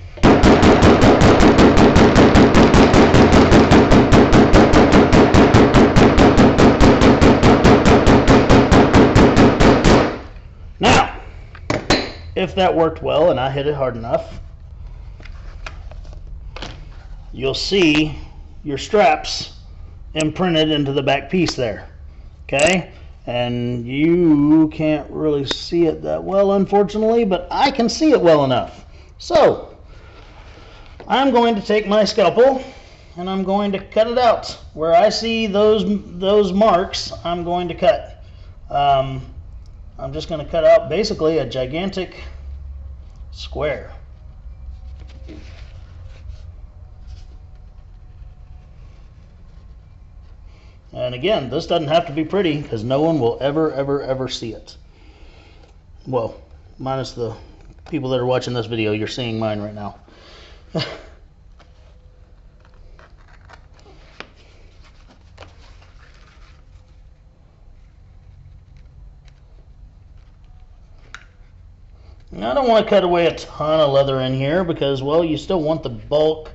Now, if that worked well and I hit it hard enough, you'll see your straps imprinted into the back piece there, okay? And you can't really see it that well, unfortunately, but I can see it well enough. So I'm going to take my scalpel and I'm going to cut it out. Where I see those marks, I'm going to cut. I'm just going to cut out basically a gigantic square. And again, this doesn't have to be pretty because no one will ever see it. Well, minus the people that are watching this video. You're seeing mine right now. I don't want to cut away a ton of leather in here because, well, you still want the bulk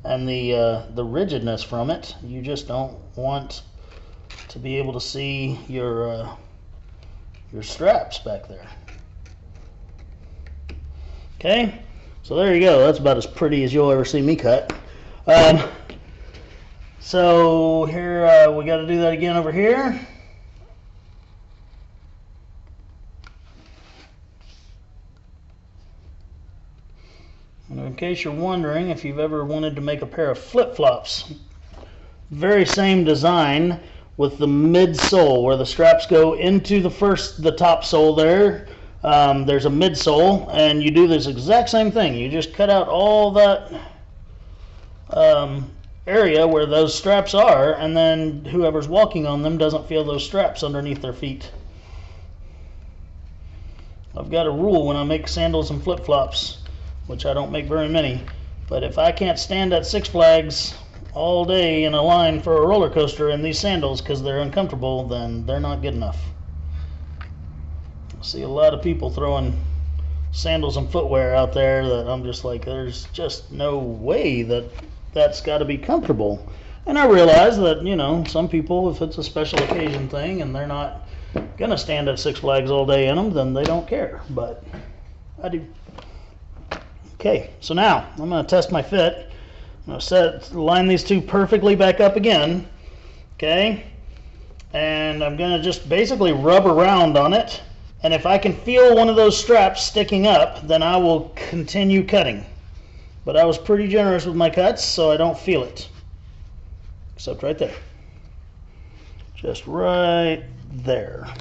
and the rigidness from it. You just don't want to be able to see your straps back there. Okay, so there you go. That's about as pretty as you'll ever see me cut. So here we got to do that again over here. And in case you're wondering if you've ever wanted to make a pair of flip-flops, very same design with the midsole where the straps go into the top sole there. There's a midsole, and you do this exact same thing. You just cut out all that area where those straps are, and then whoever's walking on them doesn't feel those straps underneath their feet. I've got a rule when I make sandals and flip-flops, which I don't make very many, but if I can't stand at Six Flags all day in a line for a roller coaster in these sandals because they're uncomfortable, then they're not good enough. I see a lot of people throwing sandals and footwear out there that I'm just like, there's just no way that that's got to be comfortable. And I realize that, you know, some people, if it's a special occasion thing and they're not gonna stand at Six Flags all day in them, then they don't care, but I do. Okay, so now I'm going to test my fit. I'm going to line these two perfectly back up again, okay? And I'm going to just basically rub around on it, and if I can feel one of those straps sticking up, then I will continue cutting. But I was pretty generous with my cuts, so I don't feel it. Except right there. Just right there.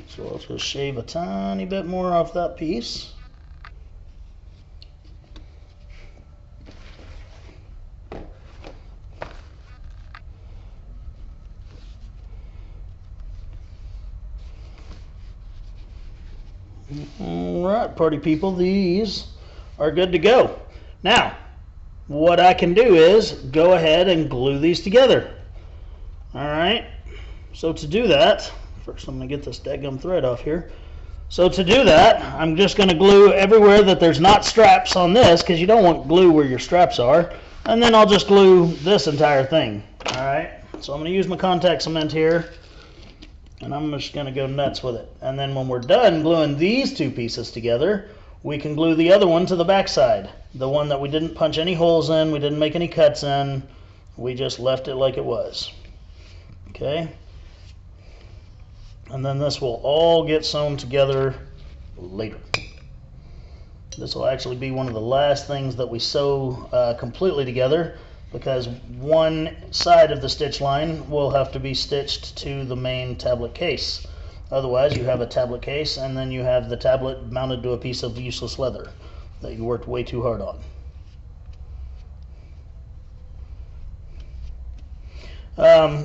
So let's just shave a tiny bit more off that piece. Alright, party people, these are good to go. Now, what I can do is go ahead and glue these together. Alright, so to do that, first I'm going to get this dadgum thread off here. So to do that, I'm just going to glue everywhere that there's not straps on this, because you don't want glue where your straps are. And then I'll just glue this entire thing. Alright, so I'm going to use my contact cement here, and I'm just going to go nuts with it. And then when we're done gluing these two pieces together, we can glue the other one to the back side. The one that we didn't punch any holes in, we didn't make any cuts in, we just left it like it was. Okay. and then this will all get sewn together later. This will actually be one of the last things that we sew completely together, because one side of the stitch line will have to be stitched to the main tablet case. Otherwise, you have a tablet case and then you have the tablet mounted to a piece of useless leather that you worked way too hard on.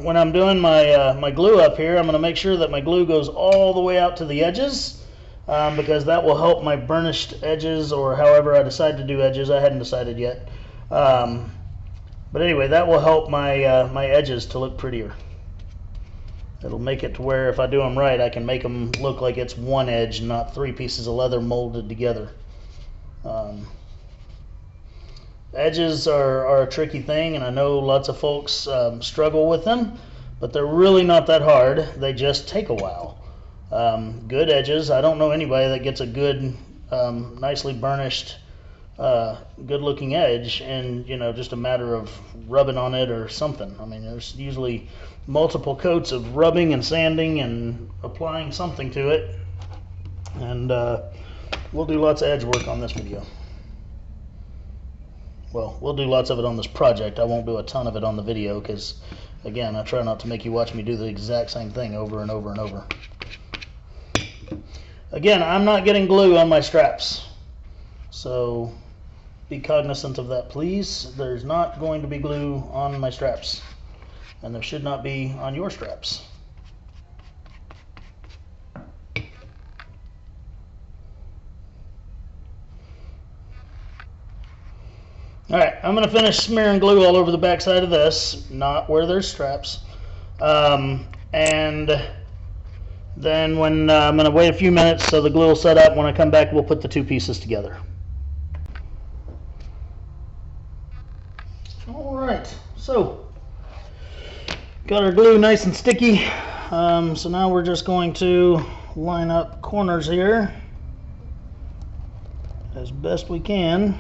When I'm doing my glue up here, I'm going to make sure that my glue goes all the way out to the edges, because that will help my burnished edges, or however I decide to do edges. I hadn't decided yet. But anyway, that will help my my edges to look prettier. It'll make it to where if I do them right, I can make them look like it's one edge, not three pieces of leather molded together. Edges are a tricky thing, and I know lots of folks struggle with them, but they're really not that hard. They just take a while. Good edges, I don't know anybody that gets a good, nicely burnished, good looking edge and, you know, just a matter of rubbing on it or something. I mean, there's usually multiple coats of rubbing and sanding and applying something to it, and we'll do lots of edge work on this video. Well, we'll do lots of it on this project. I won't do a ton of it on the video because, again, I try not to make you watch me do the exact same thing over and over and over. Again, I'm not getting glue on my straps, so be cognizant of that, please. There's not going to be glue on my straps, and there should not be on your straps. Alright, I'm going to finish smearing glue all over the back side of this, not where there's straps. And then when I'm going to wait a few minutes so the glue will set up. When I come back, we'll put the two pieces together. Alright, so got our glue nice and sticky. So now we're just going to line up corners here as best we can.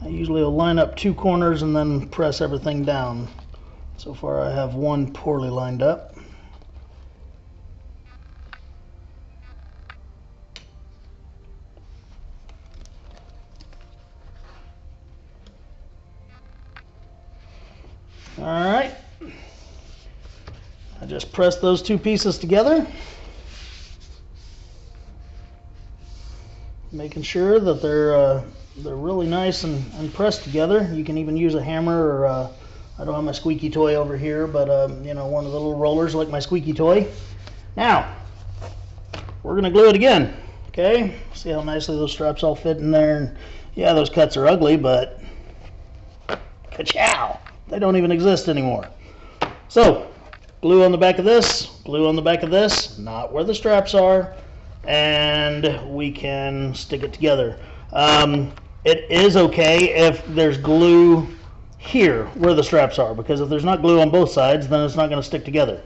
I usually will line up two corners and then press everything down. So far I have one poorly lined up. Alright, I just press those two pieces together, making sure that they're really nice and pressed together. You can even use a hammer, or I don't have my squeaky toy over here, but you know, one of the little rollers like my squeaky toy. Now we're gonna glue it again. Okay, see how nicely those straps all fit in there. And yeah, those cuts are ugly, but ka-chow, they don't even exist anymore. So glue on the back of this, glue on the back of this, not where the straps are, and we can stick it together. It is okay if there's glue here where the straps are, because if there's not glue on both sides, then it's not going to stick together.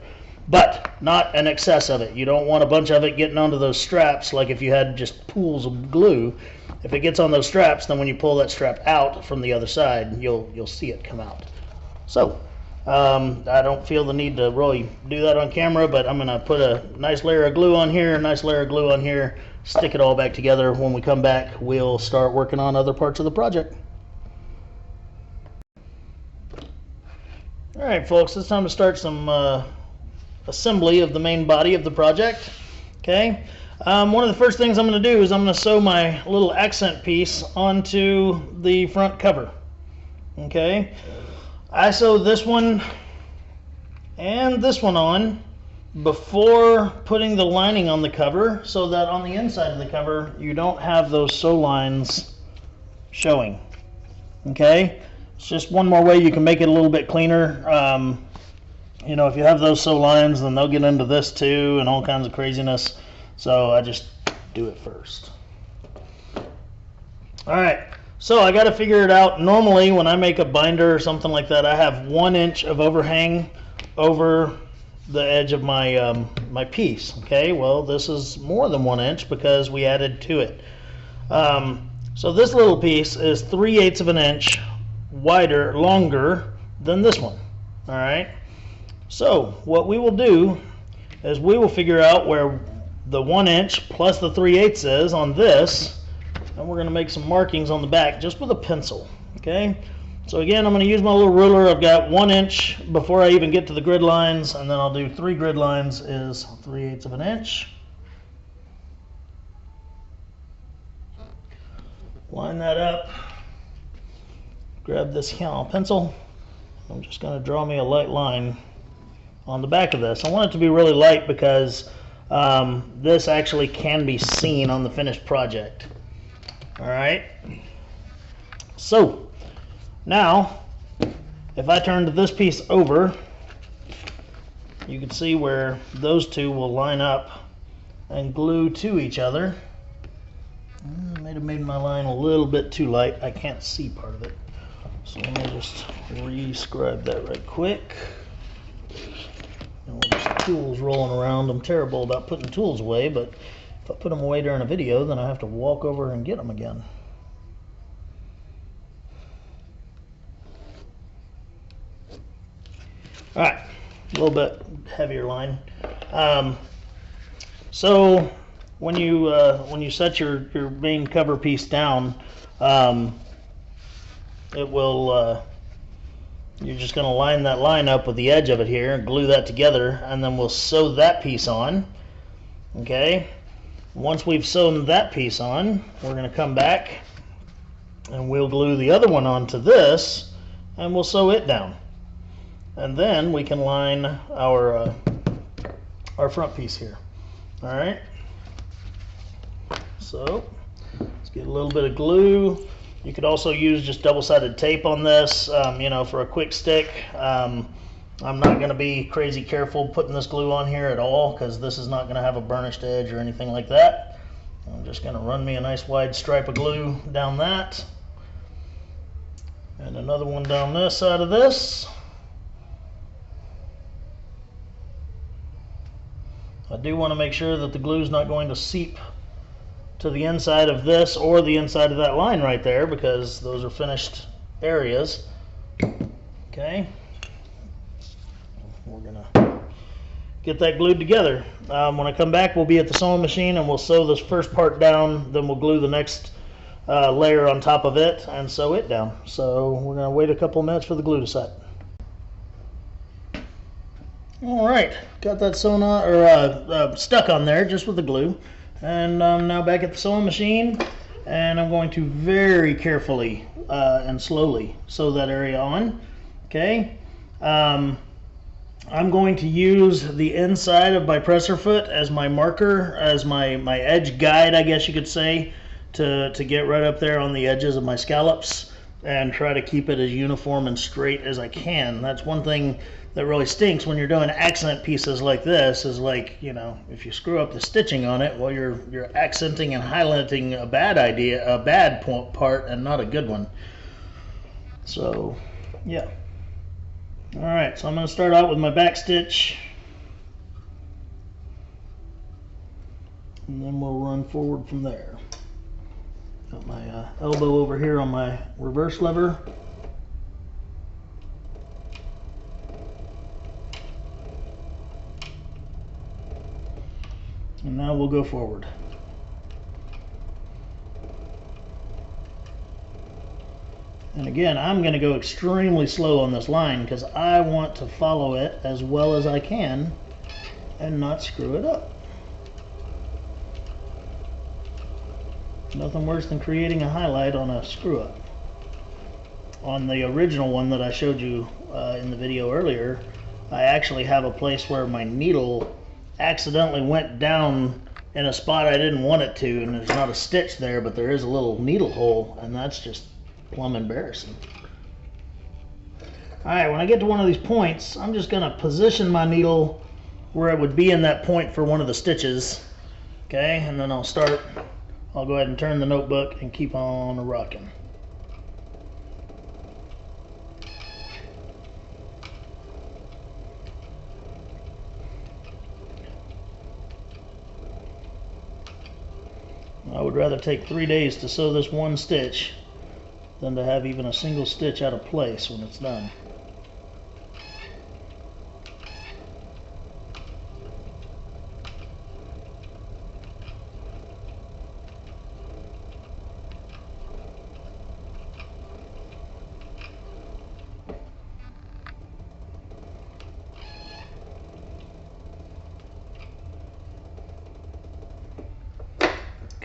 But not an excess of it. You don't want a bunch of it getting onto those straps, like if you had just pools of glue. If it gets on those straps, then when you pull that strap out from the other side, you'll see it come out. So I don't feel the need to really do that on camera, but I'm going to put a nice layer of glue on here, a nice layer of glue on here, stick it all back together. When we come back, we'll start working on other parts of the project. Alright folks, it's time to start some assembly of the main body of the project. Okay, one of the first things I'm going to do is I'm going to sew my little accent piece onto the front cover. Okay, I sew this one and this one on before putting the lining on the cover, so that on the inside of the cover you don't have those sew lines showing. Okay, it's just one more way you can make it a little bit cleaner. You know, if you have those sew lines, then they'll get into this too and all kinds of craziness, so I just do it first. Alright, so I got to figure it out. Normally when I make a binder or something like that, I have 1 inch of overhang over the edge of my my piece. Okay, well this is more than 1 inch because we added to it. So this little piece is 3/8 of an inch longer than this one. All right, so what we will do is we will figure out where the 1 inch plus the 3/8 is on this, and we're going to make some markings on the back just with a pencil. Okay, so again, I'm going to use my little ruler. I've got 1 inch before I even get to the grid lines, and then I'll do 3 grid lines is 3/8 of an inch. Line that up. Grab this pencil. I'm just going to draw me a light line on the back of this. I want it to be really light because this actually can be seen on the finished project. Alright, so now if I turn this piece over, you can see where those two will line up and glue to each other. I might have made my line a little bit too light. I can't see part of it. So let me just re-scribe that right quick. And there's tools rolling around. I'm terrible about putting tools away, but if I put them away during a video, then I have to walk over and get them again. Alright, a little bit heavier line. So when you set your main cover piece down, it will you're just going to line that line up with the edge of it here and glue that together, and then we'll sew that piece on. Okay, once we've sewn that piece on, we're going to come back and we'll glue the other one onto this, and we'll sew it down, and then we can line our front piece here. All right, so let's get a little bit of glue. You could also use just double-sided tape on this, you know, for a quick stick. I'm not going to be crazy careful putting this glue on here at all, because this is not going to have a burnished edge or anything like that. I'm just going to run me a nice wide stripe of glue down that, and another one down this side of this. I do want to make sure that the glue is not going to seep to the inside of this or the inside of that line right there, because those are finished areas. Okay, we're gonna get that glued together. When I come back, we'll be at the sewing machine and we'll sew this first part down, then we'll glue the next layer on top of it and sew it down. So we're gonna wait a couple of minutes for the glue to set. All right, got that sewn on, or stuck on there just with the glue. And I'm now back at the sewing machine, and I'm going to very carefully and slowly sew that area on. Okay, I'm going to use the inside of my presser foot as my marker, as my edge guide, I guess you could say, to get right up there on the edges of my scallops and try to keep it as uniform and straight as I can. That's one thing that really stinks when you're doing accent pieces like this, is like, you know, if you screw up the stitching on it, well, you're accenting and highlighting a bad part and not a good one. So yeah, all right, so I'm going to start out with my back stitch, and then we'll run forward from there. Got my elbow over here on my reverse lever. And now we'll go forward. And again, I'm going to go extremely slow on this line because I want to follow it as well as I can and not screw it up. Nothing worse than creating a highlight on a screw up. On the original one that I showed you in the video earlier, I actually have a place where my needle accidentally went down in a spot I didn't want it to, and there's not a stitch there, but there is a little needle hole, and that's just plumb embarrassing. Alright, when I get to one of these points, I'm just going to position my needle where it would be in that point for one of the stitches. Okay, and then I'll go ahead and turn the notebook and keep on rocking. I would rather take 3 days to sew this one stitch than to have even a single stitch out of place when it's done.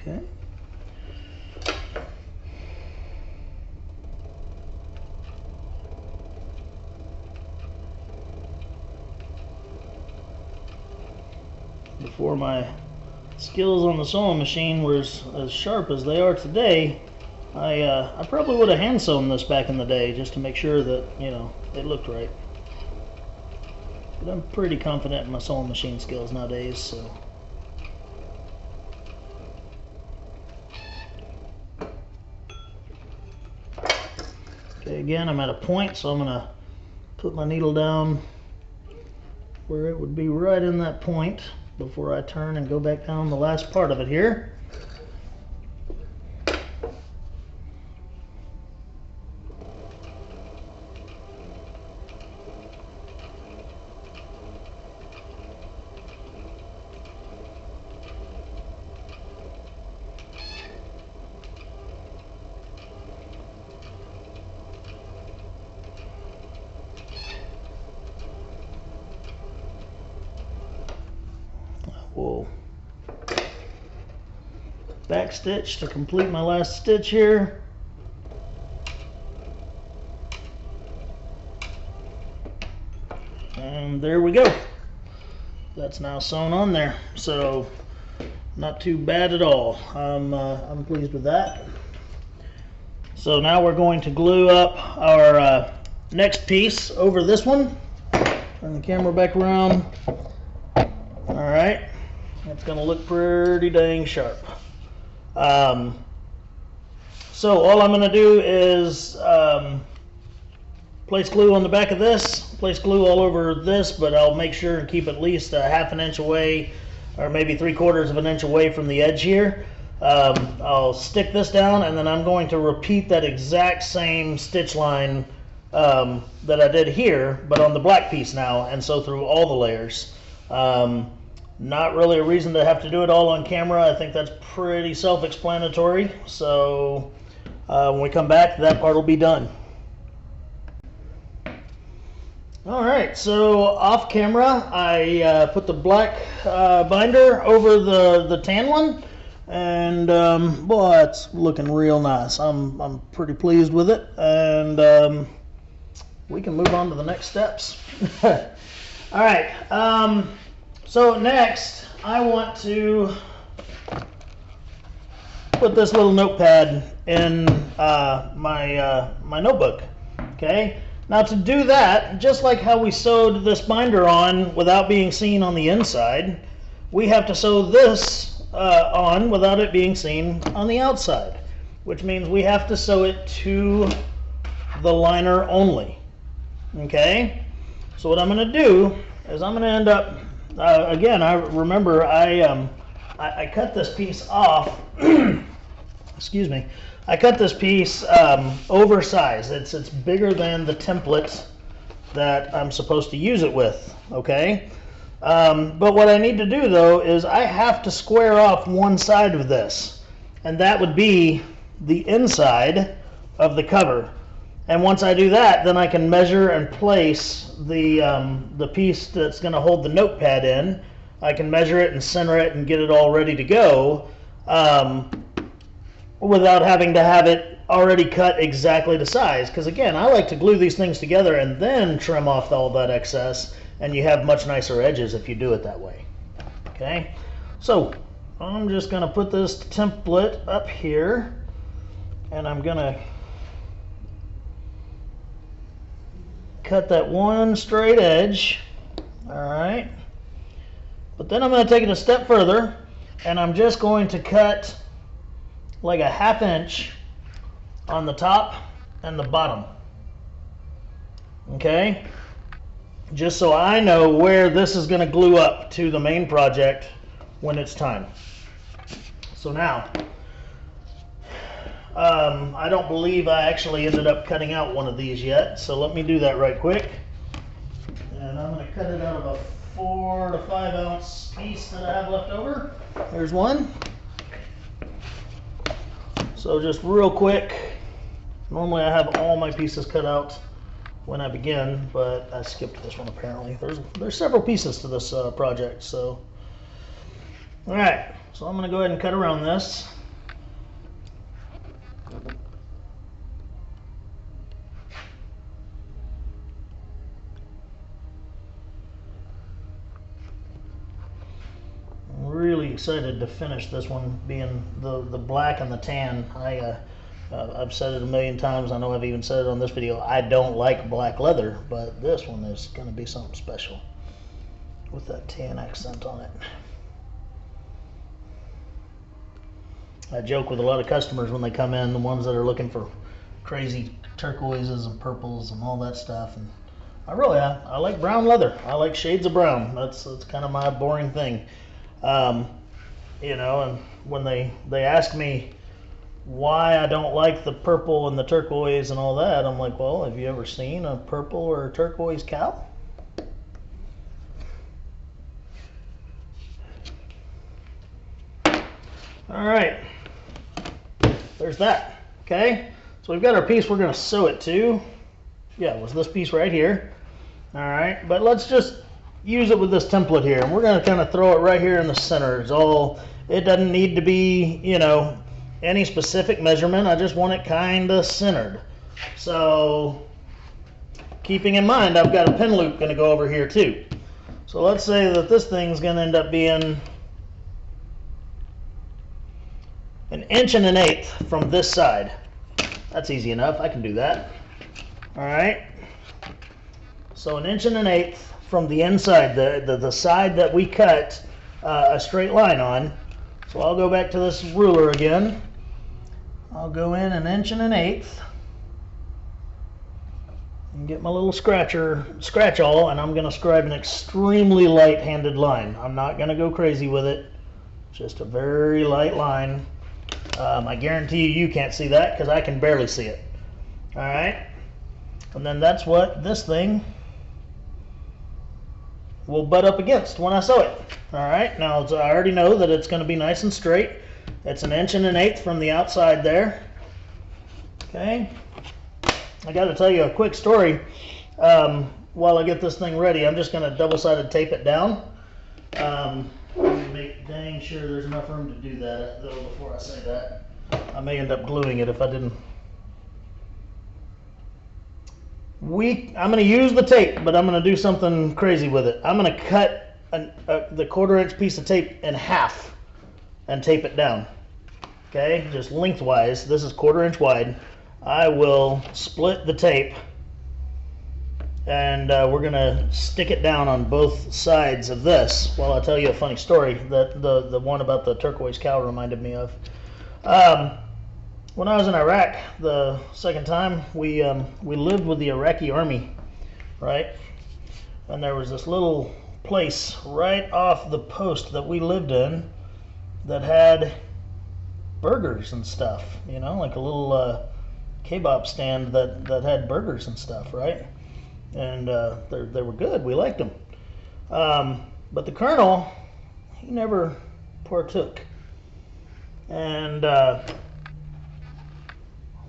Okay. Before my skills on the sewing machine were as sharp as they are today, I probably would have hand sewn this back in the day just to make sure that, you know, it looked right. But I'm pretty confident in my sewing machine skills nowadays, so. Okay, again, I'm at a point, so I'm gonna put my needle down where it would be right in that point before I turn and go back down the last part of it here. We'll back stitch to complete my last stitch here. And there we go. That's now sewn on there. So not too bad at all. I'm pleased with that. So now we're going to glue up our next piece over this one. Turn the camera back around. All right. It's going to look pretty dang sharp. So all I'm going to do is place glue on the back of this, place glue all over this, but I'll make sure and keep at least a ½ an inch away, or maybe 3/4 of an inch away from the edge here. I'll stick this down, and then I'm going to repeat that exact same stitch line that I did here, but on the black piece now, and sew through all the layers. Not really a reason to have to do it all on camera. I think that's pretty self-explanatory. So when we come back, that part will be done. All right, so off camera, I put the black binder over the tan one, and boy, it's looking real nice. I'm pretty pleased with it, and we can move on to the next steps. All right. So next, I want to put this little notepad in my notebook. Okay. Now to do that, just like how we sewed this binder on without being seen on the inside, we have to sew this on without it being seen on the outside, which means we have to sew it to the liner only. Okay. So what I'm going to do is I'm going to end up. Again, I remember I cut this piece off. Excuse me. I cut this piece oversized. It's bigger than the template that I'm supposed to use it with. Okay. But what I need to do though is I have to square off one side of this, and that would be the inside of the cover. And once I do that, then I can measure and place the piece that's going to hold the notepad in. I can measure it and center it and get it all ready to go without having to have it already cut exactly to size. Because again, I like to glue these things together and then trim off all that excess, and you have much nicer edges if you do it that way. Okay, so I'm just going to put this template up here, and I'm going to cut that one straight edge. All right, but then I'm going to take it a step further, and I'm just going to cut like a ½ inch on the top and the bottom. Okay, just so I know where this is going to glue up to the main project when it's time. So now I don't believe I actually ended up cutting out one of these yet, so let me do that right quick. And I'm going to cut it out of a 4 to 5 ounce piece that I have left over. There's one. So just real quick, normally I have all my pieces cut out when I begin, but I skipped this one apparently. There's several pieces to this project, so. All right, so I'm going to go ahead and cut around this. excited to finish this one, being the black and the tan. I've said it a million times. I know I've even said it on this video. I don't like black leather, but this one is going to be something special with that tan accent on it. I joke with a lot of customers when they come in, the ones that are looking for crazy turquoises and purples and all that stuff. And I like brown leather. I like shades of brown. That's kind of my boring thing. You know, and when they ask me why I don't like the purple and the turquoise and all that, I'm like, well, have you ever seen a purple or a turquoise cow? All right, there's that. Okay, so we've got our piece we're going to sew it to. Yeah, it was this piece right here. All right, but let's just use it with this template here, and we're going to kind of throw it right here in the center. It doesn't need to be, you know, any specific measurement. I just want it kind of centered. So keeping in mind, I've got a pin loop going to go over here too. So let's say that this thing's going to end up being 1 1/8 inches from this side. That's easy enough. I can do that. All right. So 1 1/8 inches from the inside, the side that we cut a straight line on. So I'll go back to this ruler again. I'll go in 1 1/8 inches and get my little scratch awl, and I'm going to scribe an extremely light-handed line. I'm not going to go crazy with it. Just a very light line. I guarantee you can't see that because I can barely see it. All right, and then that's what this thing will butt up against when I sew it. All right, now I already know that it's going to be nice and straight. It's 1 1/8 inches from the outside there. Okay, I got to tell you a quick story while I get this thing ready. I'm just going to double-sided tape it down. Let me make dang sure there's enough room to do that, though, before I say that. I may end up gluing it if I didn't. I'm going to use the tape, but I'm going to do something crazy with it. I'm going to cut the 1/4 inch piece of tape in half and tape it down. Okay, just lengthwise. This is 1/4 inch wide. I will split the tape, and we're going to stick it down on both sides of this. Well, I'll tell you a funny story that the one about the turquoise cow reminded me of. When I was in Iraq the second time, we lived with the Iraqi army, right? And there was this little place right off the post that we lived in that had burgers and stuff, you know, like a little kebab stand that had burgers and stuff, right? And they were good. We liked them. But the colonel, he never partook. And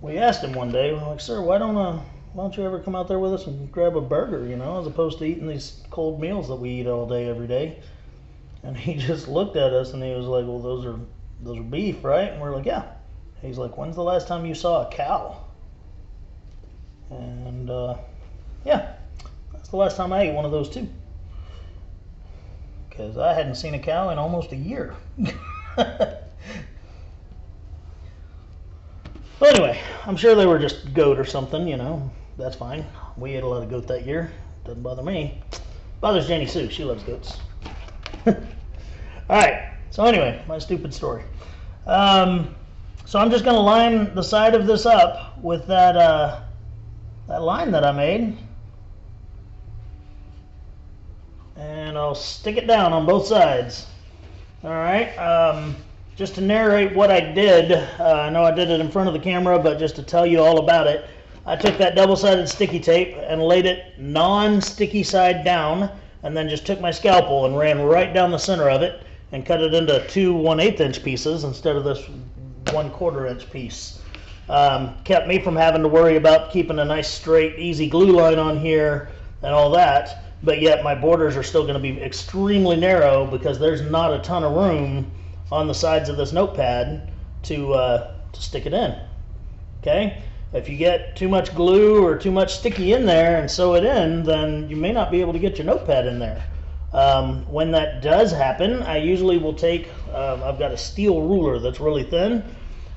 we asked him one day, we're like, sir, why don't you ever come out there with us and grab a burger, you know, as opposed to eating these cold meals that we eat all day, every day? And he just looked at us and he was like, well, those are beef, right? And we're like, yeah. He's like, when's the last time you saw a cow? And yeah, that's the last time I ate one of those too. Because I hadn't seen a cow in almost a year. But anyway, I'm sure they were just goat or something, you know. That's fine. We ate a lot of goat that year. Doesn't bother me. Bothers Jenny Sue. She loves goats. Alright, so anyway, my stupid story. So I'm just going to line the side of this up with that line that I made. And I'll stick it down on both sides. Alright, just to narrate what I did, I know I did it in front of the camera, but just to tell you all about it, I took that double-sided sticky tape and laid it non-sticky side down, and then just took my scalpel and ran right down the center of it and cut it into 2 1/8 inch pieces instead of this 1/4 inch piece. Kept me from having to worry about keeping a nice straight easy glue line on here and all that, but yet my borders are still going to be extremely narrow because there's not a ton of room on the sides of this notepad to stick it in. Okay, if you get too much glue or too much sticky in there and sew it in, then you may not be able to get your notepad in there. When that does happen, I usually will take, I've got a steel ruler that's really thin,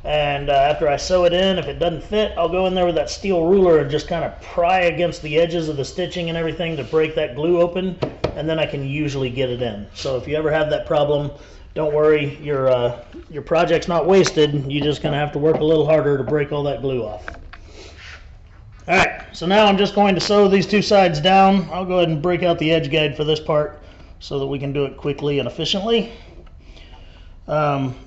and after I sew it in, if it doesn't fit, I'll go in there with that steel ruler and just kind of pry against the edges of the stitching and everything to break that glue open, and then I can usually get it in. So if you ever have that problem, don't worry, your project's not wasted. You're just going to have to work a little harder to break all that glue off. All right, so now I'm just going to sew these two sides down. I'll go ahead and break out the edge guide for this part so that we can do it quickly and efficiently.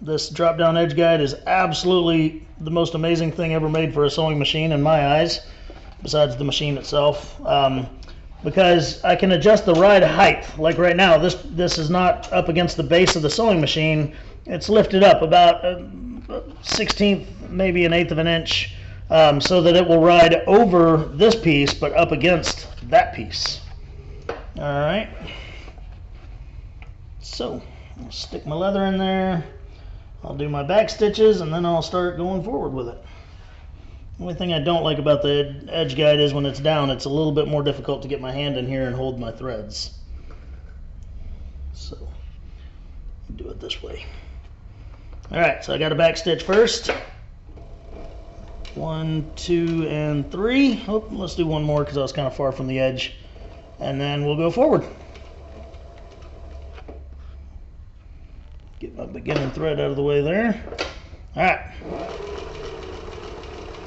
This drop down edge guide is absolutely the most amazing thing ever made for a sewing machine in my eyes, besides the machine itself, because I can adjust the ride height. Like right now, this is not up against the base of the sewing machine. It's lifted up about a 1/16, maybe an 1/8 of an inch, so that it will ride over this piece but up against that piece. All right. So I'll stick my leather in there, I'll do my back stitches, and then I'll start going forward with it. The only thing I don't like about the edge guide is when it's down, it's a little bit more difficult to get my hand in here and hold my threads. So do it this way. Alright, so I got a back stitch first. 1, 2, and 3. Oh, let's do one more because I was kind of far from the edge. And then we'll go forward. Get my beginning thread out of the way there. Alright.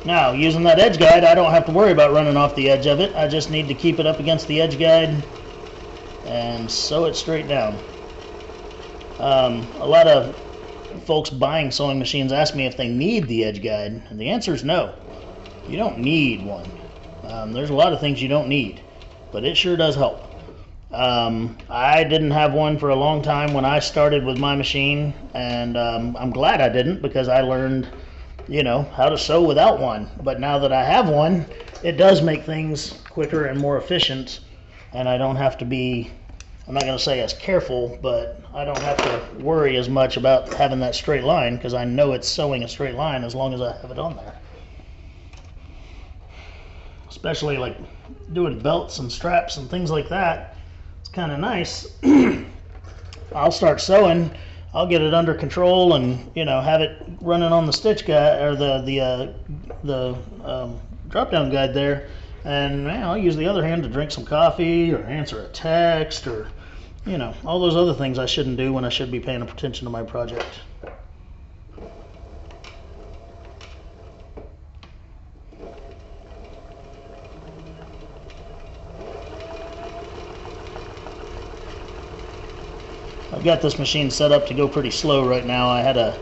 Now, using that edge guide, I don't have to worry about running off the edge of it. I just need to keep it up against the edge guide and sew it straight down. A lot of folks buying sewing machines ask me if they need the edge guide, and the answer is no. You don't need one. There's a lot of things you don't need, but it sure does help. I didn't have one for a long time when I started with my machine, and I'm glad I didn't, because I learned, you know, how to sew without one. But now that I have one, it does make things quicker and more efficient, and I don't have to be, I'm not going to say as careful, but I don't have to worry as much about having that straight line, because I know it's sewing a straight line as long as I have it on there. Especially like doing belts and straps and things like that. Kind of nice. I'll start sewing, I'll get it under control, and you know, have it running on the stitch guide or the drop down guide there, and man, I'll use the other hand to drink some coffee or answer a text, or you know, all those other things I shouldn't do when I should be paying attention to my project. I've got this machine set up to go pretty slow right now. I had a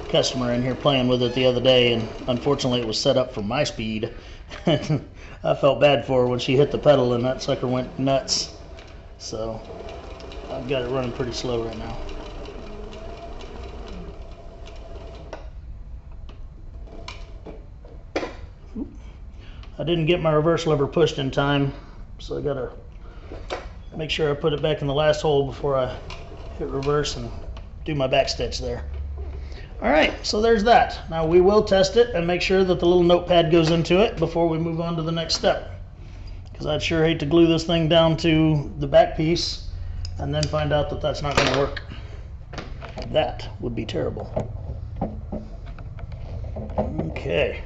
customer in here playing with it the other day, and unfortunately it was set up for my speed. I felt bad for her when she hit the pedal and that sucker went nuts. So I've got it running pretty slow right now. I didn't get my reverse lever pushed in time, so I gotta make sure I put it back in the last hole before I hit reverse and do my back stitch there. Alright, so there's that. Now we will test it and make sure that the little notepad goes into it before we move on to the next step, because I'd sure hate to glue this thing down to the back piece and then find out that that's not going to work. That would be terrible. Okay.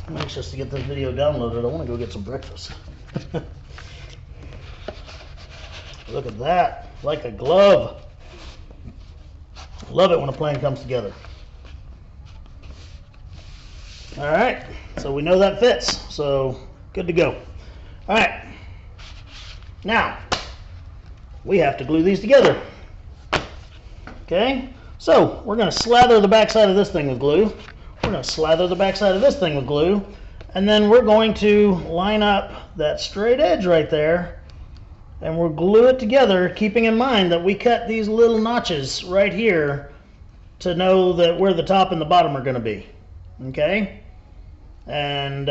I'm anxious to get this video downloaded. I want to go get some breakfast. Look at that, like a glove. Love it when a plan comes together. All right, so we know that fits, so good to go. All right, now we have to glue these together. Okay, so we're going to slather the backside of this thing with glue. We're going to slather the backside of this thing with glue, And then we're going to line up that straight edge right there, and we'll glue it together, keeping in mind that we cut these little notches right here to know that where the top and the bottom are going to be. Okay? And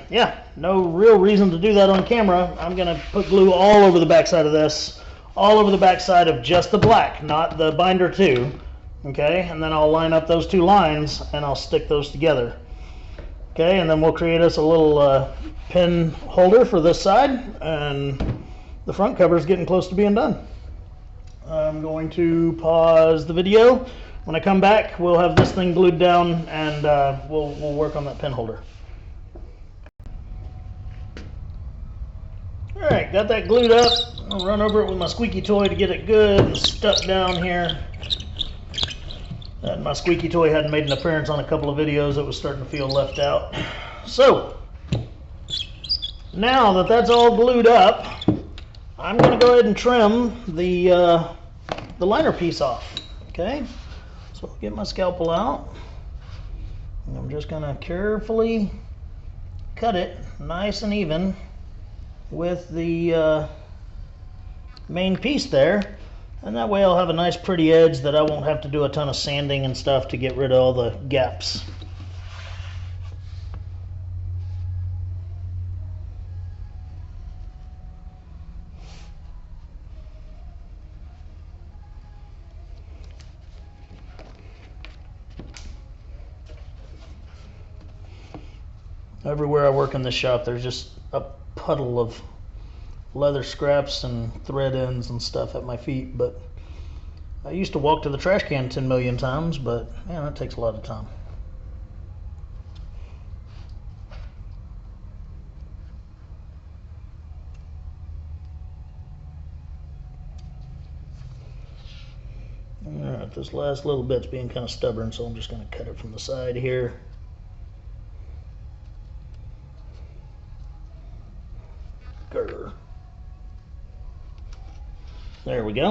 yeah, no real reason to do that on camera. I'm going to put glue all over the backside of this, all over the backside of just the black, not the binder too. Okay, and then I'll line up those two lines and I'll stick those together. Okay, and then we'll create us a little pin holder for this side, and the front cover is getting close to being done. I'm going to pause the video. When I come back, we'll have this thing glued down, and we'll work on that pin holder. All right, got that glued up. I'll run over it with my squeaky toy to get it good and stuck down here. And my squeaky toy hadn't made an appearance on a couple of videos. It was starting to feel left out. So, now that that's all glued up, I'm going to go ahead and trim the liner piece off. Okay, so I'll get my scalpel out. And I'm just going to carefully cut it nice and even with the main piece there. And that way I'll have a nice pretty edge that I won't have to do a ton of sanding and stuff to get rid of all the gaps. Everywhere I work in this shop, there's just a puddle of leather scraps and thread ends and stuff at my feet, but I used to walk to the trash can 10 million times, but man, that takes a lot of time. Alright, this last little bit's being kind of stubborn, so I'm just going to cut it from the side here. Grr. There we go.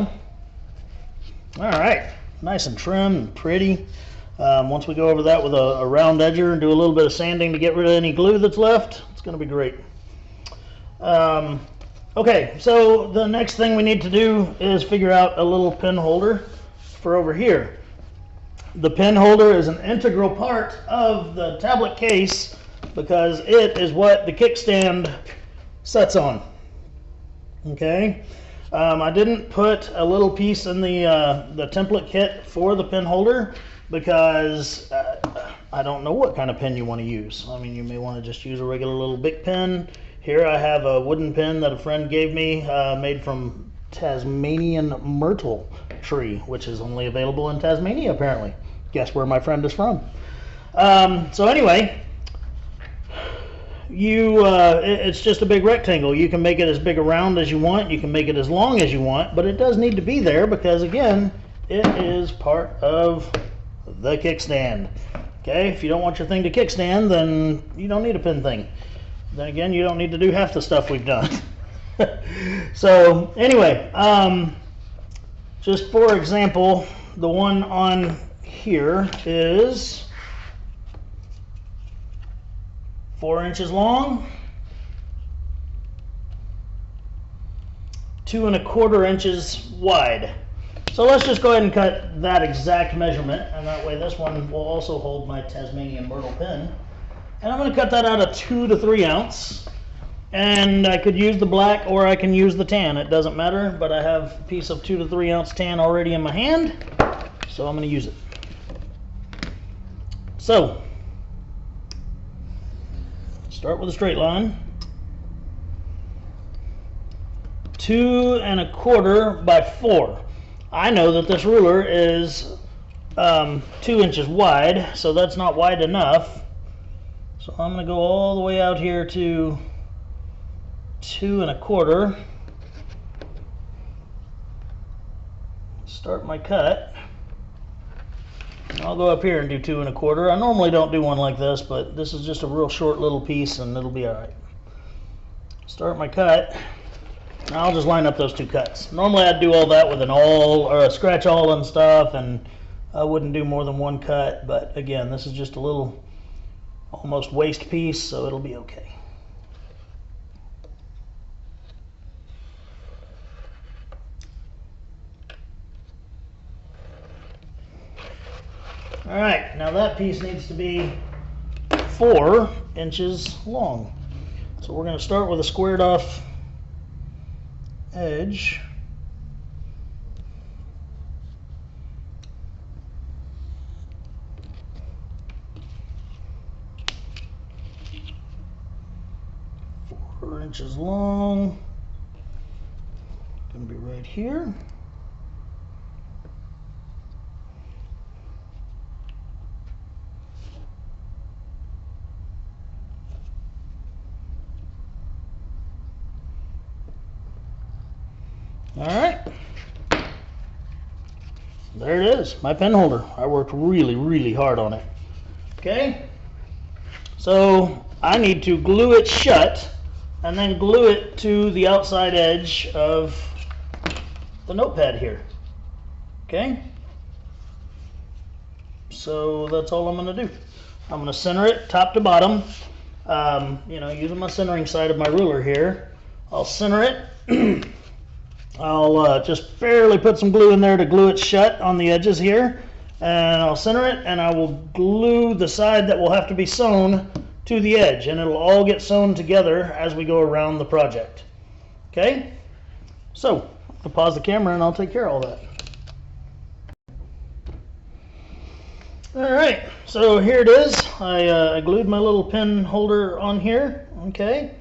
All right, nice and trim and pretty. Once we go over that with a round edger and do a little bit of sanding to get rid of any glue that's left, it's going to be great. Okay, so the next thing we need to do is figure out a little pin holder for over here. The pin holder is an integral part of the tablet case because it is what the kickstand sets on. Okay. I didn't put a little piece in the template kit for the pin holder because I don't know what kind of pin you want to use. I mean, you may want to just use a regular little Bic pen. Here I have a wooden pin that a friend gave me made from Tasmanian myrtle tree, which is only available in Tasmania apparently. Guess where my friend is from. So anyway, it's just a big rectangle. You can make it as big around as you want, you can make it as long as you want, but it does need to be there because again, it is part of the kickstand. Okay, if you don't want your thing to kickstand, then you don't need a pin thing. Then again, you don't need to do half the stuff we've done. So anyway, just for example, the one on here is 4 inches long, 2 1/4 inches wide. So let's just go ahead and cut that exact measurement, and that way this one will also hold my Tasmanian myrtle pin. And I'm going to cut that out of 2 to 3 ounce. And I could use the black or I can use the tan. It doesn't matter, but I have a piece of 2 to 3 ounce tan already in my hand, so I'm going to use it. So start with a straight line. 2 1/4 by 4. I know that this ruler is 2 inches wide, so that's not wide enough. So I'm going to go all the way out here to 2 1/4. Start my cut. I'll go up here and do 2 1/4. I normally don't do one like this, but this is just a real short little piece and it'll be all right. Start my cut. I'll just line up those two cuts. Normally I'd do all that with an awl or a scratch awl and stuff, and I wouldn't do more than one cut, but again, this is just a little almost waist piece, so it'll be okay. All right, now that piece needs to be 4 inches long. So we're going to start with a squared off edge. Inches long, going to be right here. All right, there it is, my pen holder. I worked really hard on it. Okay, so I need to glue it shut and then glue it to the outside edge of the notepad here. Okay? So that's all I'm going to do. I'm going to center it top to bottom, you know, using my centering side of my ruler here. I'll center it. I'll just barely put some glue in there to glue it shut on the edges here. And I'll center it, and I will glue the side that will have to be sewn to the edge, and it'll all get sewn together as we go around the project. Okay, so I'll pause the camera and I'll take care of all that. All right, so here it is. I glued my little pen holder on here. Okay,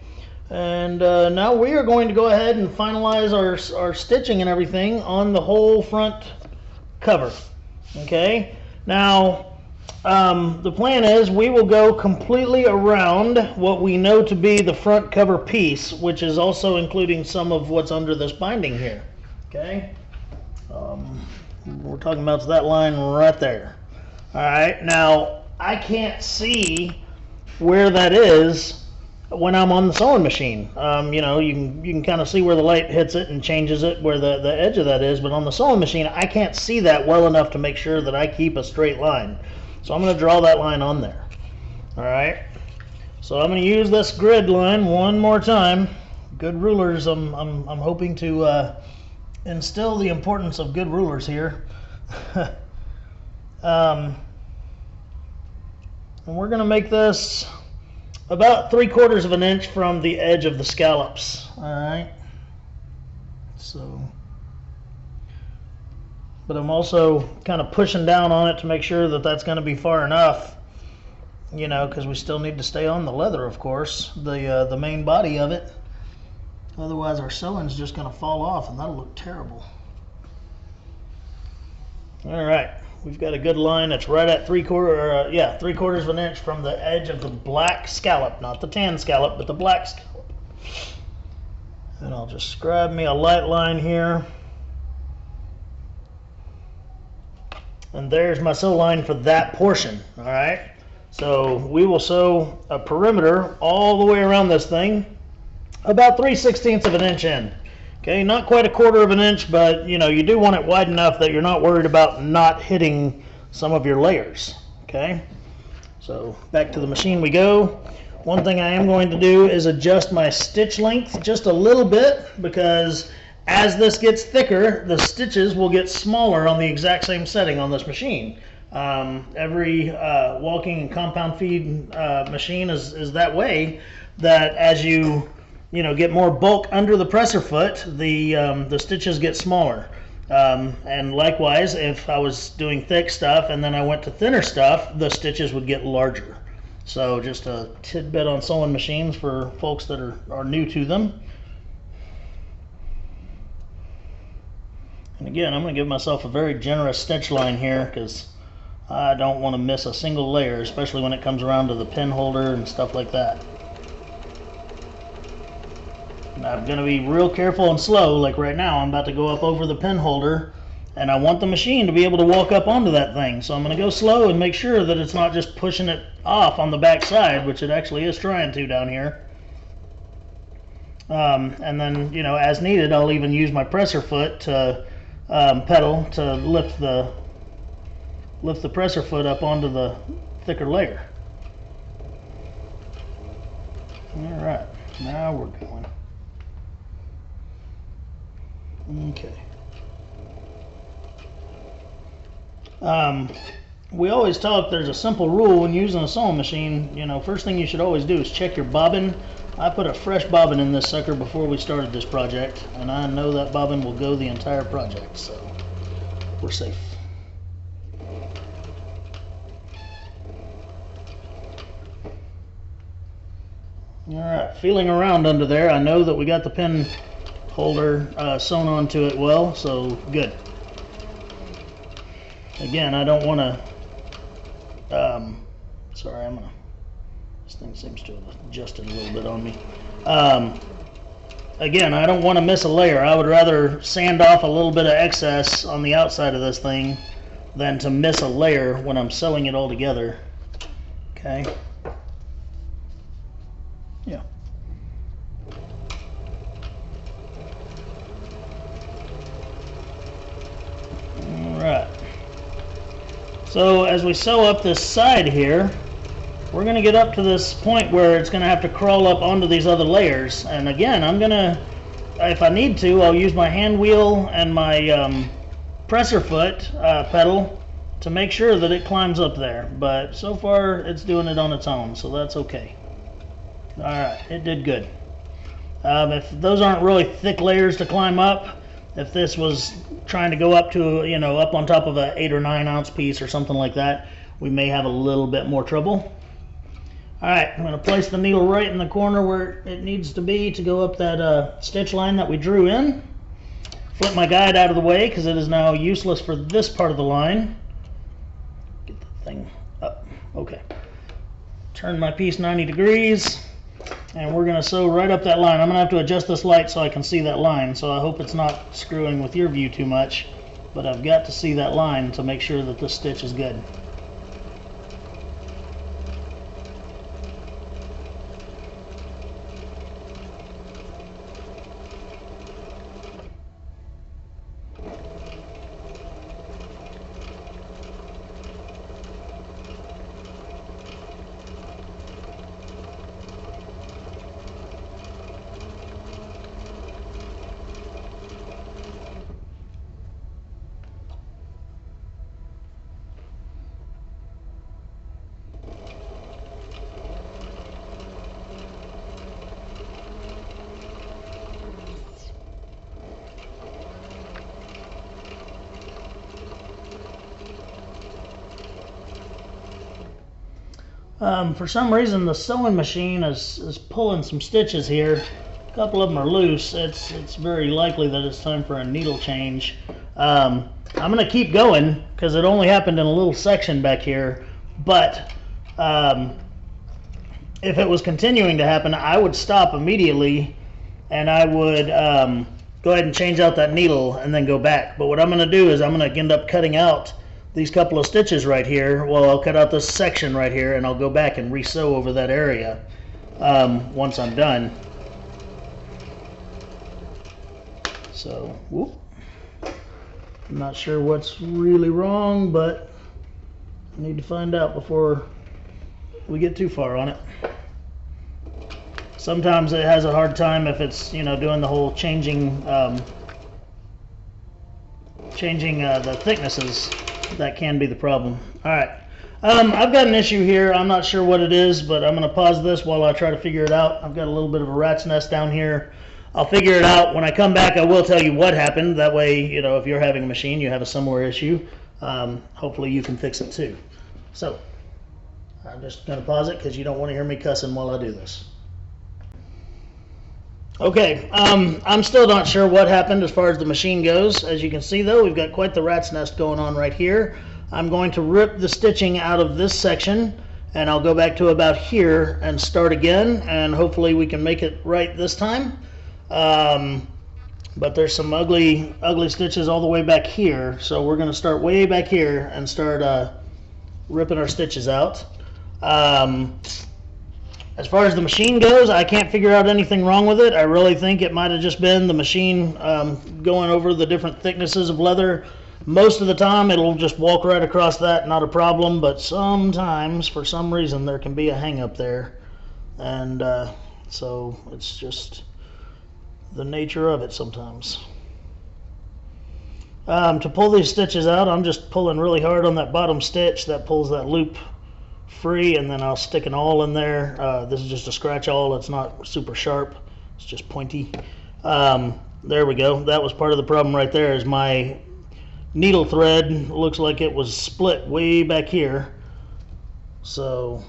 and now we are going to go ahead and finalize our stitching and everything on the whole front cover. Okay, now the plan is we will go completely around what we know to be the front cover piece, which is also including some of what's under this binding here. Okay, we're talking about that line right there. All right, now I can't see where that is when I'm on the sewing machine. You know, you can kind of see where the light hits it and changes it where the edge of that is, but on the sewing machine I can't see that well enough to make sure that I keep a straight line. So I'm going to draw that line on there. All right. So I'm going to use this grid line one more time. Good rulers. I'm hoping to instill the importance of good rulers here. And we're going to make this about 3/4 of an inch from the edge of the scallops. All right. So. But I'm also kind of pushing down on it to make sure that that's going to be far enough, you know, because we still need to stay on the leather, of course, the main body of it. Otherwise our sewing's just going to fall off and that'll look terrible. All right, we've got a good line that's right at 3/4 of an inch from the edge of the black scallop, not the tan scallop, but the black scallop. And I'll just grab me a light line here. And there's my sew line for that portion. All right, so we will sew a perimeter all the way around this thing, about 3/16 of an inch in. Okay, not quite 1/4 of an inch, but you know, you do want it wide enough that you're not worried about not hitting some of your layers. Okay, so back to the machine we go. One thing I am going to do is adjust my stitch length just a little bit, because as this gets thicker, the stitches will get smaller on the exact same setting on this machine. Every walking and compound feed machine is that way, that as you get more bulk under the presser foot, the stitches get smaller. And likewise, if I was doing thick stuff and then I went to thinner stuff, the stitches would get larger. So just a tidbit on sewing machines for folks that are new to them. And again, I'm going to give myself a very generous stitch line here, because I don't want to miss a single layer, especially when it comes around to the pen holder and stuff like that. And I'm going to be real careful and slow. Like right now, I'm about to go up over the pen holder, and I want the machine to be able to walk up onto that thing. So I'm going to go slow and make sure that it's not just pushing it off on the back side, which it actually is trying to down here. And then, as needed, I'll even use my presser foot to pedal to lift the presser foot up onto the thicker layer. All right, now we're going. Okay. We always talk, there's a simple rule when using a sewing machine. You know, first thing you should always do is check your bobbin. I put a fresh bobbin in this sucker before we started this project, and I know that bobbin will go the entire project, so we're safe. Alright, feeling around under there, I know that we got the pin holder sewn onto it well, so good. Again, I don't want to, sorry, this thing seems to have adjusted a little bit on me. Again, I don't want to miss a layer. I would rather sand off a little bit of excess on the outside of this thing than to miss a layer when I'm sewing it all together. Okay. Yeah. All right. So as we sew up this side here, we're going to get up to this point where it's going to have to crawl up onto these other layers. And again, I'm going to, if I need to, I'll use my hand wheel and my presser foot pedal to make sure that it climbs up there. But so far, it's doing it on its own, so that's okay. Alright, it did good. If those aren't really thick layers to climb up, if this was trying to go up to, you know, up on top of an 8 or 9 ounce piece or something like that, we may have a little bit more trouble. Alright, I'm going to place the needle right in the corner where it needs to be to go up that stitch line that we drew in. Flip my guide out of the way because it is now useless for this part of the line. Get the thing up. Okay. Turn my piece 90 degrees. And we're going to sew right up that line. I'm going to have to adjust this light so I can see that line. So I hope it's not screwing with your view too much. But I've got to see that line to make sure that this stitch is good. For some reason the sewing machine is pulling some stitches here. A couple of them are loose. It's very likely that it's time for a needle change. I'm going to keep going because it only happened in a little section back here, but if it was continuing to happen, I would stop immediately and I would go ahead and change out that needle and then go back. But what I'm going to do is I'm going to end up cutting out these couple of stitches right here. Well, I'll cut out this section right here and I'll go back and re-sew over that area once I'm done. So, whoop. I'm not sure what's really wrong, but I need to find out before we get too far on it. Sometimes it has a hard time if it's, you know, doing the whole changing the thicknesses. That can be the problem. Alright, I've got an issue here. I'm not sure what it is, but I'm going to pause this while I try to figure it out. I've got a little bit of a rat's nest down here. I'll figure it out. When I come back, I will tell you what happened. That way, you know, if you're having a machine, you have a similar issue. Hopefully you can fix it too. So, I'm just going to pause it because you don't want to hear me cussing while I do this. Okay, I'm still not sure what happened as far as the machine goes. As you can see though, we've got quite the rat's nest going on right here. I'm going to rip the stitching out of this section and I'll go back to about here and start again, and hopefully we can make it right this time. But there's some ugly stitches all the way back here, so we're going to start way back here and start ripping our stitches out. As far as the machine goes, I can't figure out anything wrong with it. I really think it might have just been the machine going over the different thicknesses of leather. Most of the time it'll just walk right across that, not a problem, but sometimes for some reason there can be a hang up there. And So it's just the nature of it sometimes. To pull these stitches out, I'm just pulling really hard on that bottom stitch that pulls that loop free, and then I'll stick an awl in there. This is just a scratch awl. It's not super sharp. It's just pointy. There we go. That was part of the problem right there, is my needle thread looks like it was split way back here. So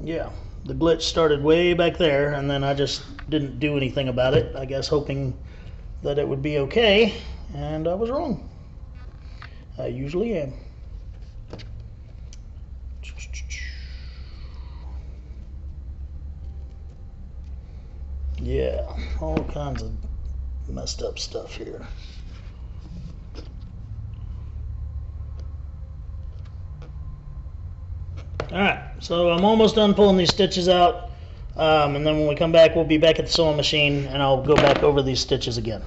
yeah, the glitch started way back there, and then I just didn't do anything about it, I guess hoping that it would be okay, and I was wrong. I usually am. Yeah, all kinds of messed up stuff here. Alright, so I'm almost done pulling these stitches out, and then when we come back, we'll be back at the sewing machine, and I'll go back over these stitches again.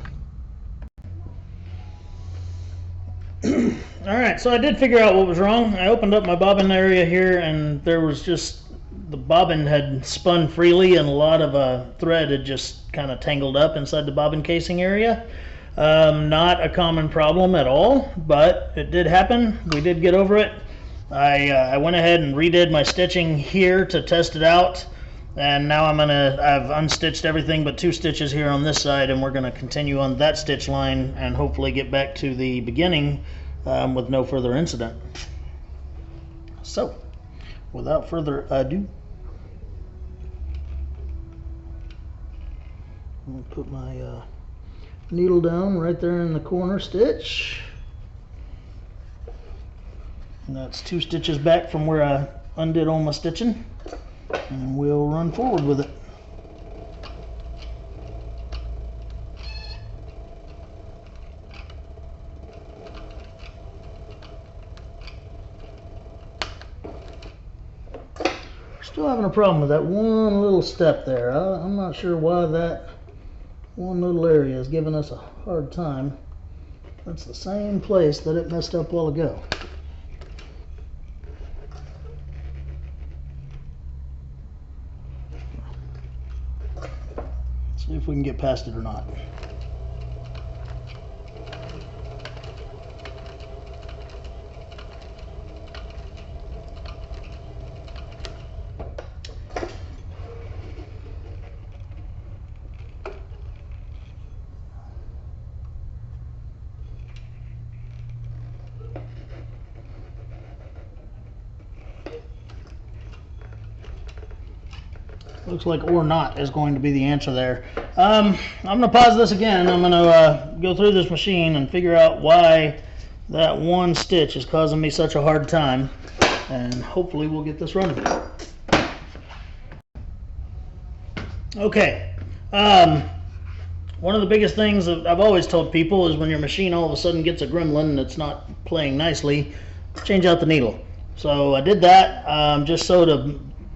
Alright, so I did figure out what was wrong. I opened up my bobbin area here, and there was just, the bobbin had spun freely, and a lot of thread had just kind of tangled up inside the bobbin casing area. Not a common problem at all, but it did happen. We did get over it. I went ahead and redid my stitching here to test it out, and now I've unstitched everything but 2 stitches here on this side, and we're gonna continue on that stitch line and hopefully get back to the beginning with no further incident. So, without further ado, I'm gonna put my needle down right there in the corner stitch. And that's 2 stitches back from where I undid all my stitching, and we'll run forward with it. Still having a problem with that one little step there. I'm not sure why that one little area is giving us a hard time. That's the same place that it messed up a while ago. See if we can get past it or not. Looks like or not is going to be the answer there. I'm going to pause this again. I'm going to go through this machine and figure out why that one stitch is causing me such a hard time, and hopefully we'll get this running. Okay. One of the biggest things that I've always told people is when your machine all of a sudden gets a gremlin and it's not playing nicely, change out the needle. So I did that. Just sewed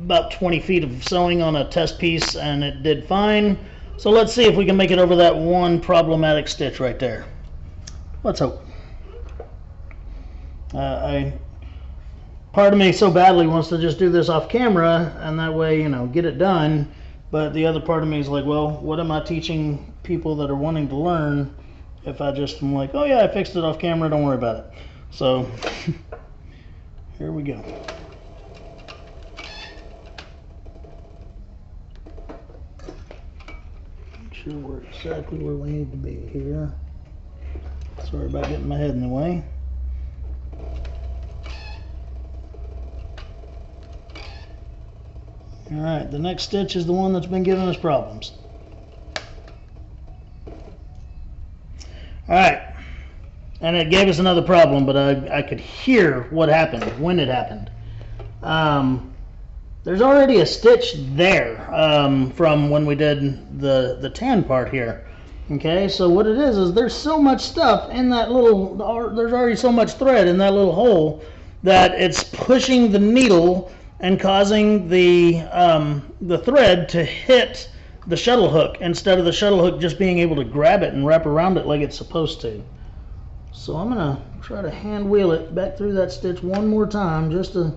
about 20 feet of sewing on a test piece, and it did fine. So let's see if we can make it over that one problematic stitch right there. Let's hope. Part of me so badly wants to just do this off camera, and that way, you know, get it done. But the other part of me is like, well, what am I teaching people that are wanting to learn if I just am like, oh yeah, I fixed it off camera, don't worry about it. So here we go. Sure we're exactly where we need to be here. Sorry about getting my head in the way. Alright, the next stitch is the one that's been giving us problems. Alright, and it gave us another problem, but I could hear what happened when it happened. There's already a stitch there from when we did the tan part here. Okay, so what it is there's so much stuff in that little, there's already so much thread in that little hole that it's pushing the needle and causing the thread to hit the shuttle hook instead of the shuttle hook just being able to grab it and wrap around it like it's supposed to. So I'm gonna try to hand wheel it back through that stitch one more time just to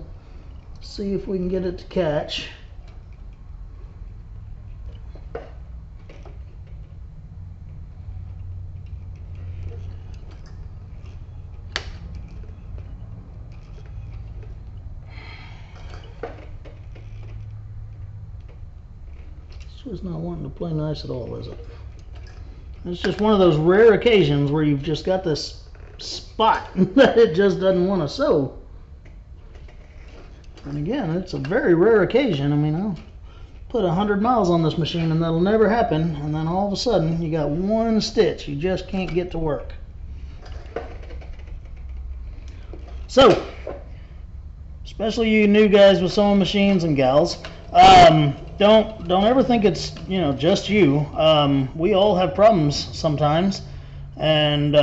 see if we can get it to catch. It's just not wanting to play nice at all, is it? It's just one of those rare occasions where you've just got this spot that it just doesn't want to sew. And again, it's a very rare occasion. I mean, I'll put 100 miles on this machine and that'll never happen, and then all of a sudden you got one stitch you just can't get to work. So, especially you new guys with sewing machines and gals, don't ever think it's, you know, just you. We all have problems sometimes, and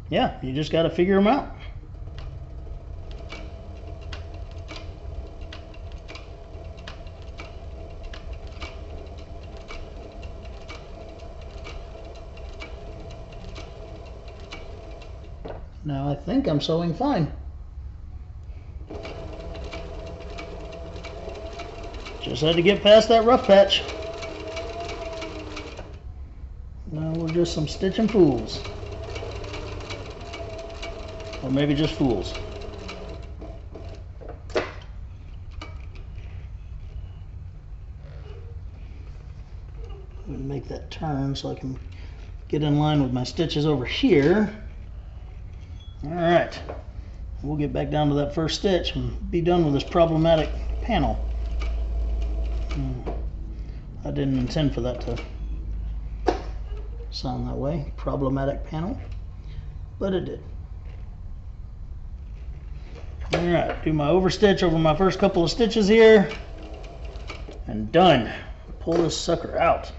yeah, you just got to figure them out. Now I think I'm sewing fine. Just had to get past that rough patch. Now we're just some stitching fools. Or maybe just fools. I'm going to make that turn so I can get in line with my stitches over here. Alright, we'll get back down to that first stitch and be done with this problematic panel. I didn't intend for that to sound that way, problematic panel, but it did. Alright, do my overstitch over my first couple of stitches here, and done. Pull this sucker out.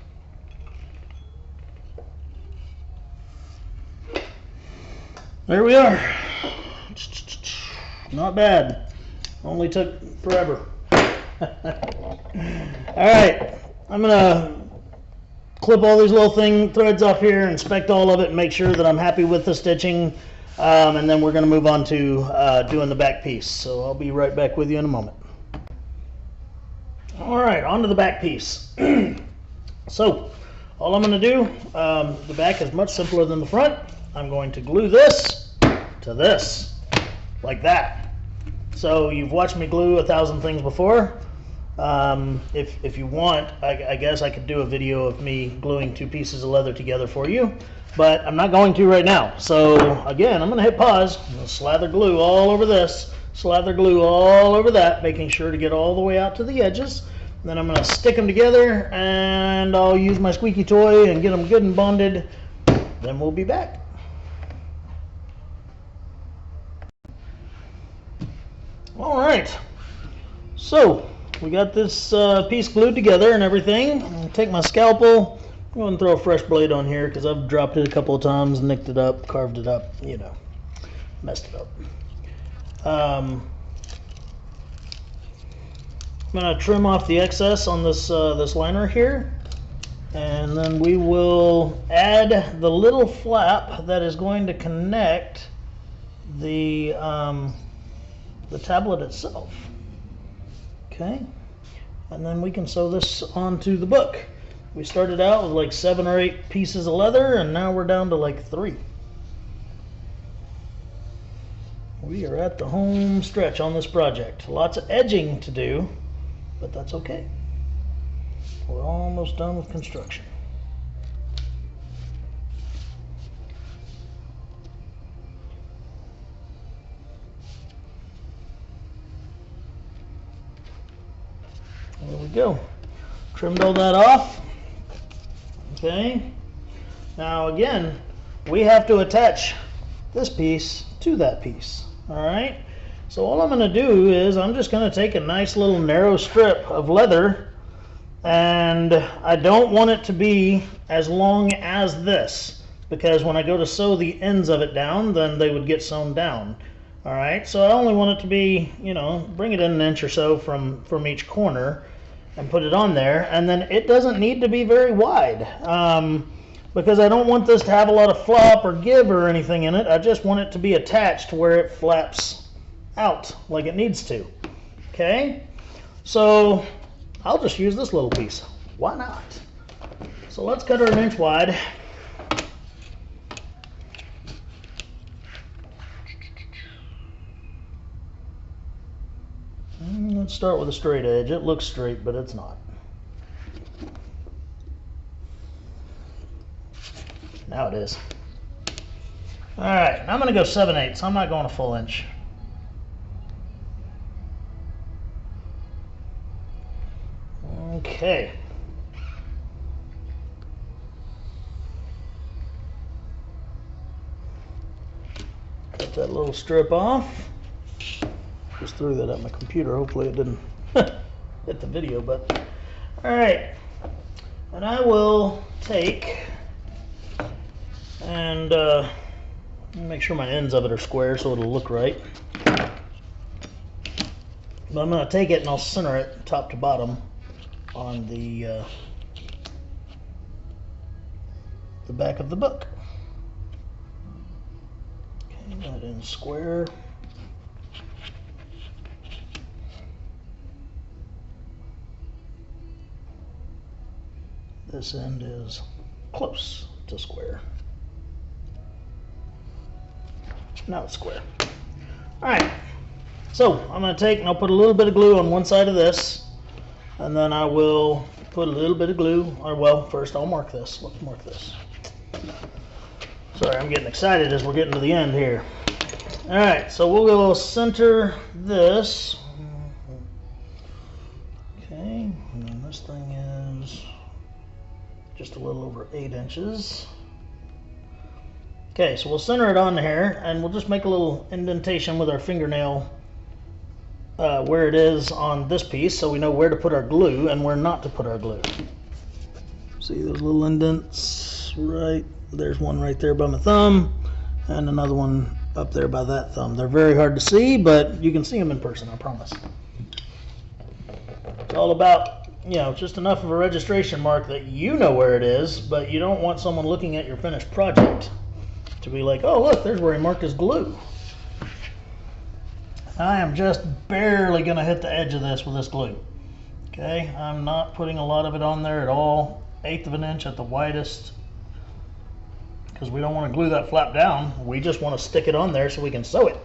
There we are. Not bad. Only took forever. Alright, I'm gonna clip all these little threads off here, inspect all of it, and make sure that I'm happy with the stitching, and then we're gonna move on to doing the back piece. So I'll be right back with you in a moment. Alright, on to the back piece. So all I'm gonna do, the back is much simpler than the front. I'm going to glue this to this, like that. So you've watched me glue 1,000 things before. If you want, I guess I could do a video of me gluing two pieces of leather together for you, but I'm not going to right now. So again, I'm going to hit pause. I'm going to slather glue all over this, slather glue all over that, making sure to get all the way out to the edges. Then I'm going to stick them together, and I'll use my squeaky toy and get them good and bonded. Then we'll be back. All right, so we got this piece glued together and everything. I'm going to take my scalpel. I'm going to throw a fresh blade on here because I've dropped it a couple of times, nicked it up, carved it up, you know, messed it up. I'm going to trim off the excess on this this liner here, and then we will add the little flap that is going to connect the tablet itself. Okay, and then we can sew this onto the book. We started out with like 7 or 8 pieces of leather, and now we're down to like 3. We are at the home stretch on this project. Lots of edging to do, but that's okay. We're almost done with construction. There we go. Trimmed all that off. Okay. Now again, we have to attach this piece to that piece. Alright. So all I'm going to do is I'm just going to take a nice little narrow strip of leather, and I don't want it to be as long as this, because when I go to sew the ends of it down, then they would get sewn down. Alright, so I only want it to be, you know, bring it in an inch or so from each corner and put it on there, and then it doesn't need to be very wide, because I don't want this to have a lot of flop or give or anything in it. I just want it to be attached where it flaps out like it needs to. Okay, so I'll just use this little piece. Why not? So let's cut her 1 inch wide. Let's start with a straight edge. It looks straight, but it's not. Now it is. All right, now I'm going to go 7/8. I'm not going a full inch. Okay. Cut that little strip off. Just threw that at my computer. Hopefully it didn't hit the video, but all right. And I will take and make sure my ends of it are square so it'll look right. But I'm going to take it and I'll center it top to bottom on the back of the book. Okay, that end's square. This end is close to square. Now it's square. All right, so I'm going to take and I'll put a little bit of glue on one side of this, and then I will put a little bit of glue, or well, first I'll mark this. Let's mark this. Sorry, I'm getting excited as we're getting to the end here. All right, so we'll go center this. Okay, and then this thing is just a little over 8 inches. Okay, so we'll center it on here, and we'll just make a little indentation with our fingernail where it is on this piece, so we know where to put our glue and where not to put our glue. See those little indents? Right, there's one right there by my thumb, and another one up there by that thumb. They're very hard to see, but you can see them in person, I promise. It's all about, you know, just enough of a registration mark that you know where it is, but you don't want someone looking at your finished project to be like, oh look, there's where he marked his glue. I am just barely going to hit the edge of this with this glue. Okay, I'm not putting a lot of it on there at all. 1/8 of an inch at the widest, because we don't want to glue that flap down. We just want to stick it on there so we can sew it.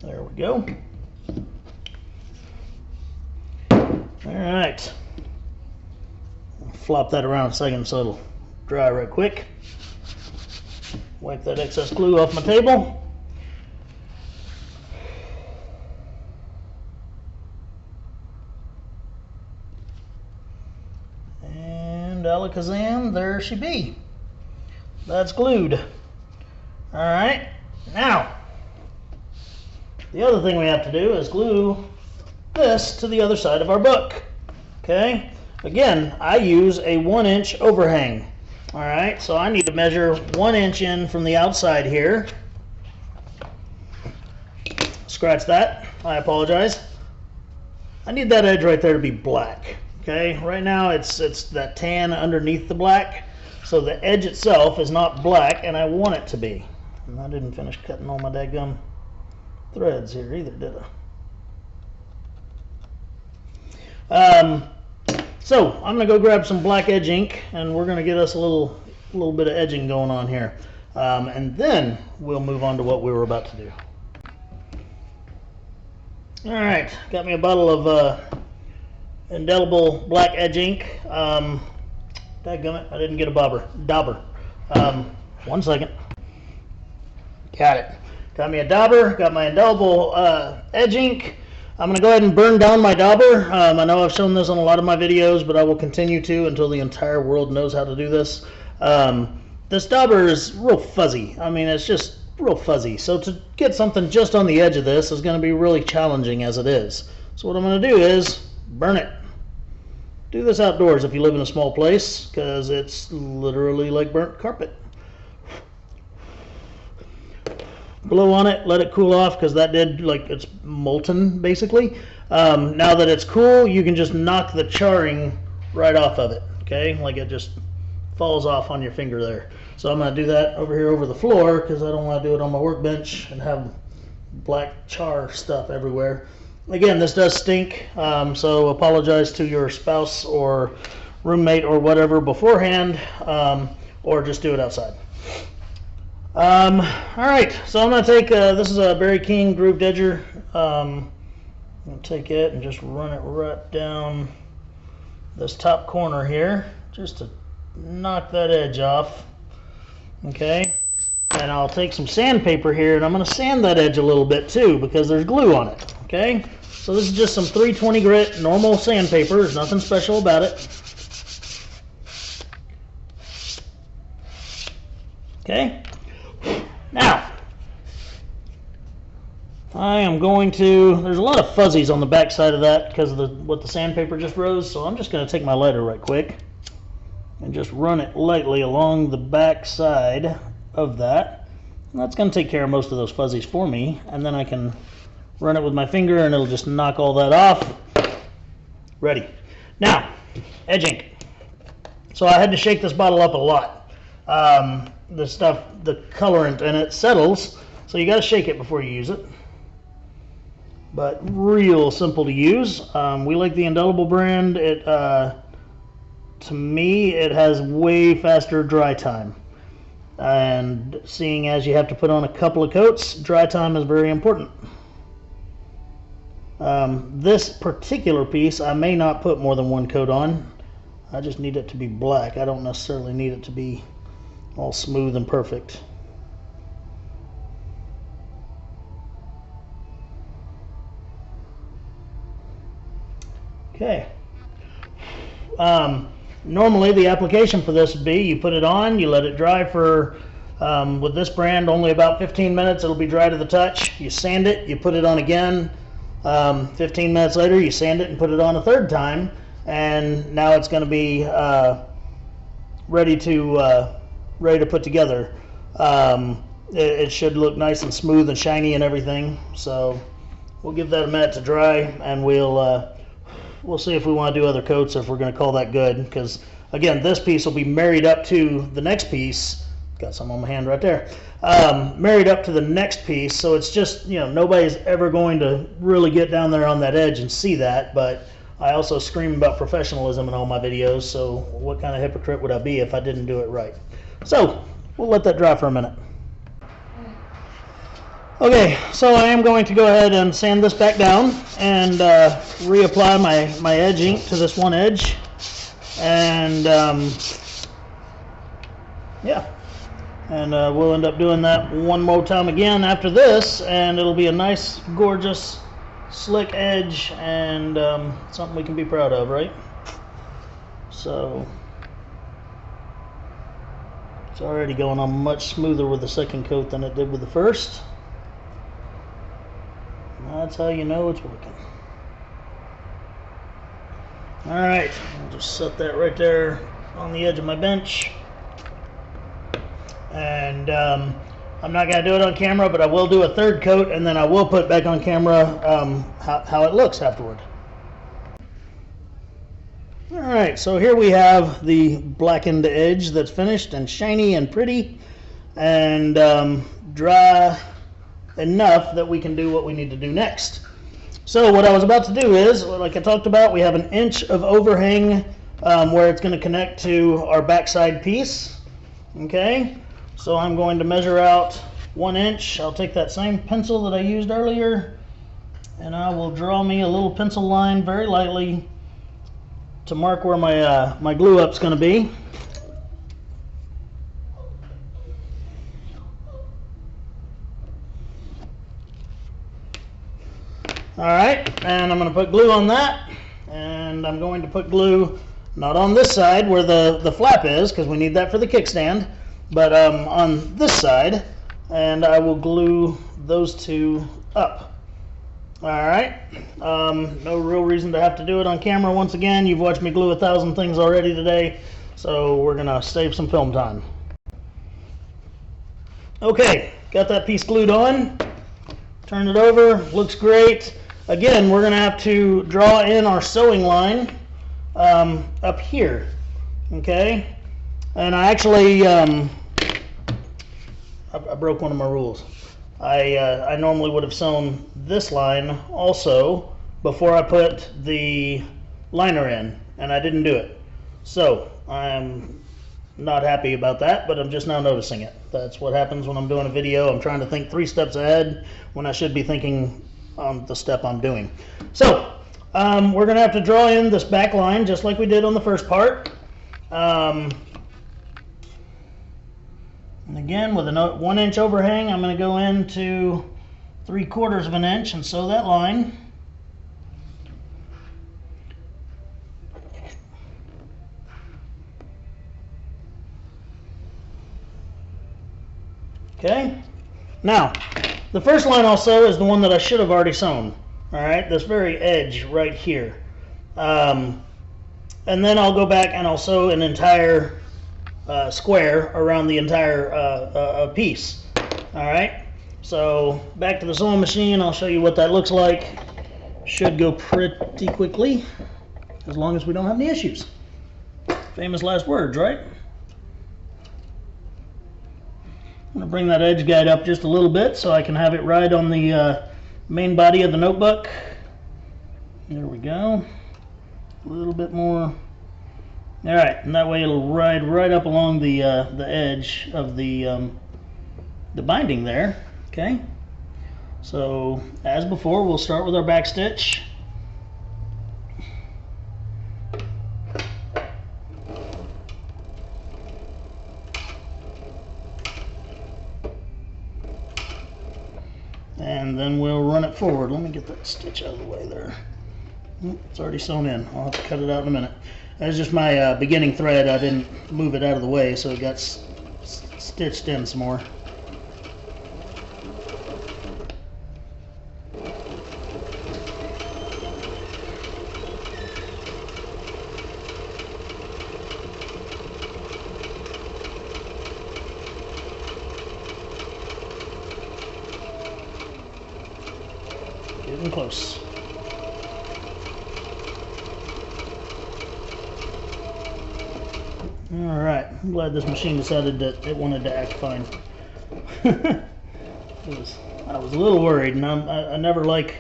There we go. All right. I'll flop that around a second so it'll dry right quick. Wipe that excess glue off my table. And alakazam, there she be. That's glued. All right. Now, the other thing we have to do is glue this to the other side of our book. Okay, again, I use a 1-inch overhang. All right, so I need to measure 1 inch in from the outside here. Scratch that, I apologize. I need that edge right there to be black. Okay, right now it's that tan underneath the black, so the edge itself is not black, and I want it to be. And I didn't finish cutting all my daggum threads here either, did I? So I'm gonna go grab some black edge ink, and we're gonna get us a little bit of edging going on here, and then we'll move on to what we were about to do. All right, got me a bottle of indelible black edge ink. Dadgummit, I didn't get a dauber. 1 second. Got it. Got me a dauber, got my indelible edge ink. I'm going to go ahead and burn down my dauber. I know I've shown this on a lot of my videos, but I will continue to until the entire world knows how to do this. This dauber is real fuzzy. I mean, it's just real fuzzy. So to get something just on the edge of this is going to be really challenging as it is. So what I'm going to do is burn it. Do this outdoors if you live in a small place, because it's literally like burnt carpet. Blow on it, let it cool off, because that did, like, it's molten basically. Now that it's cool, you can just knock the charring right off of it. Okay, like it just falls off on your finger there. So I'm going to do that over here over the floor, because I don't want to do it on my workbench and have black char stuff everywhere. Again, this does stink, so apologize to your spouse or roommate or whatever beforehand, or just do it outside. All right, so I'm going to take, this is a Berry King grooved edger. I'm going to take it and just run it right down this top corner here, just to knock that edge off. Okay, and I'll take some sandpaper here and I'm going to sand that edge a little bit too because there's glue on it. Okay, so this is just some 320 grit normal sandpaper. There's nothing special about it. Okay, now I am going to, there's a lot of fuzzies on the back side of that because of what the sandpaper just rose, so I'm just going to take my lighter right quick and just run it lightly along the back side of that. And that's going to take care of most of those fuzzies for me, and then I can run it with my finger and it'll just knock all that off. Ready. Now, edge ink. So I had to shake this bottle up a lot. The stuff, the colorant in it settles, so you got to shake it before you use it. But real simple to use. We like the Indelible brand. It to me, it has way faster dry time. And seeing as you have to put on a couple of coats, dry time is very important. This particular piece, I may not put more than one coat on. I just need it to be black. I don't necessarily need it to be all smooth and perfect. Okay. Normally the application for this would be you put it on, you let it dry for, with this brand, only about 15 minutes. It'll be dry to the touch. You sand it, you put it on again. 15 minutes later, you sand it and put it on a third time, and now it's going to be ready to put together. It should look nice and smooth and shiny and everything. So we'll give that a minute to dry, and we'll see if we want to do other coats or if we're going to call that good, because again, this piece will be married up to the next piece. Got some on my hand right there. Married up to the next piece, so it's just, you know, nobody's ever going to really get down there on that edge and see that, but I also scream about professionalism in all my videos, so what kind of hypocrite would I be if I didn't do it right? So we'll let that dry for a minute. Okay, so I am going to go ahead and sand this back down and reapply my edge ink to this one edge. And yeah, and we'll end up doing that one more time again after this, and it'll be a nice, gorgeous, slick edge, and something we can be proud of, right? So it's already going on much smoother with the second coat than it did with the first. That's how you know it's working. Alright, I'll just set that right there on the edge of my bench. And I'm not going to do it on camera, but I will do a third coat, and then I will put back on camera how it looks afterward. Alright, so here we have the blackened edge that's finished and shiny and pretty and dry enough that we can do what we need to do next. So what I was about to do is, like I talked about, we have an inch of overhang where it's going to connect to our backside piece. Okay, so I'm going to measure out 1 inch. I'll take that same pencil that I used earlier, and I will draw me a little pencil line very lightly to mark where my glue up's going to be. Alright, and I'm going to put glue on that, and I'm going to put glue not on this side where the flap is, because we need that for the kickstand, but on this side, and I will glue those two up. Alright, no real reason to have to do it on camera once again. You've watched me glue 1,000 things already today, so we're going to save some film time. Okay, got that piece glued on. Turn it over, looks great. Again, we're going to have to draw in our sewing line up here, okay? And I actually, I broke one of my rules. I normally would have sewn this line also before I put the liner in, and I didn't do it. So I'm not happy about that, but I'm just now noticing it. That's what happens when I'm doing a video. I'm trying to think 3 steps ahead when I should be thinking on the step I'm doing. So we're going to have to draw in this back line just like we did on the first part. And again, with a 1-inch overhang, I'm going to go into 3/4 of an inch and sew that line. Okay, now the first line I'll sew is the one that I should have already sewn. All right, this very edge right here. And then I'll go back and I'll sew an entire square around the entire piece. All right, so back to the sewing machine. I'll show you what that looks like. Should go pretty quickly, as long as we don't have any issues. Famous last words, right? I'm going to bring that edge guide up just a little bit so I can have it right on the main body of the notebook. There we go. A little bit more. All right, and that way it'll ride right up along the edge of the binding there. Okay. So as before, we'll start with our back stitch. And then we'll run it forward. Let me get that stitch out of the way there. It's already sewn in. I'll have to cut it out in a minute. That's just my beginning thread. I didn't move it out of the way, so it got stitched in some more. Getting close. All right, I'm glad this machine decided that it wanted to act fine. I was a little worried, and I never like,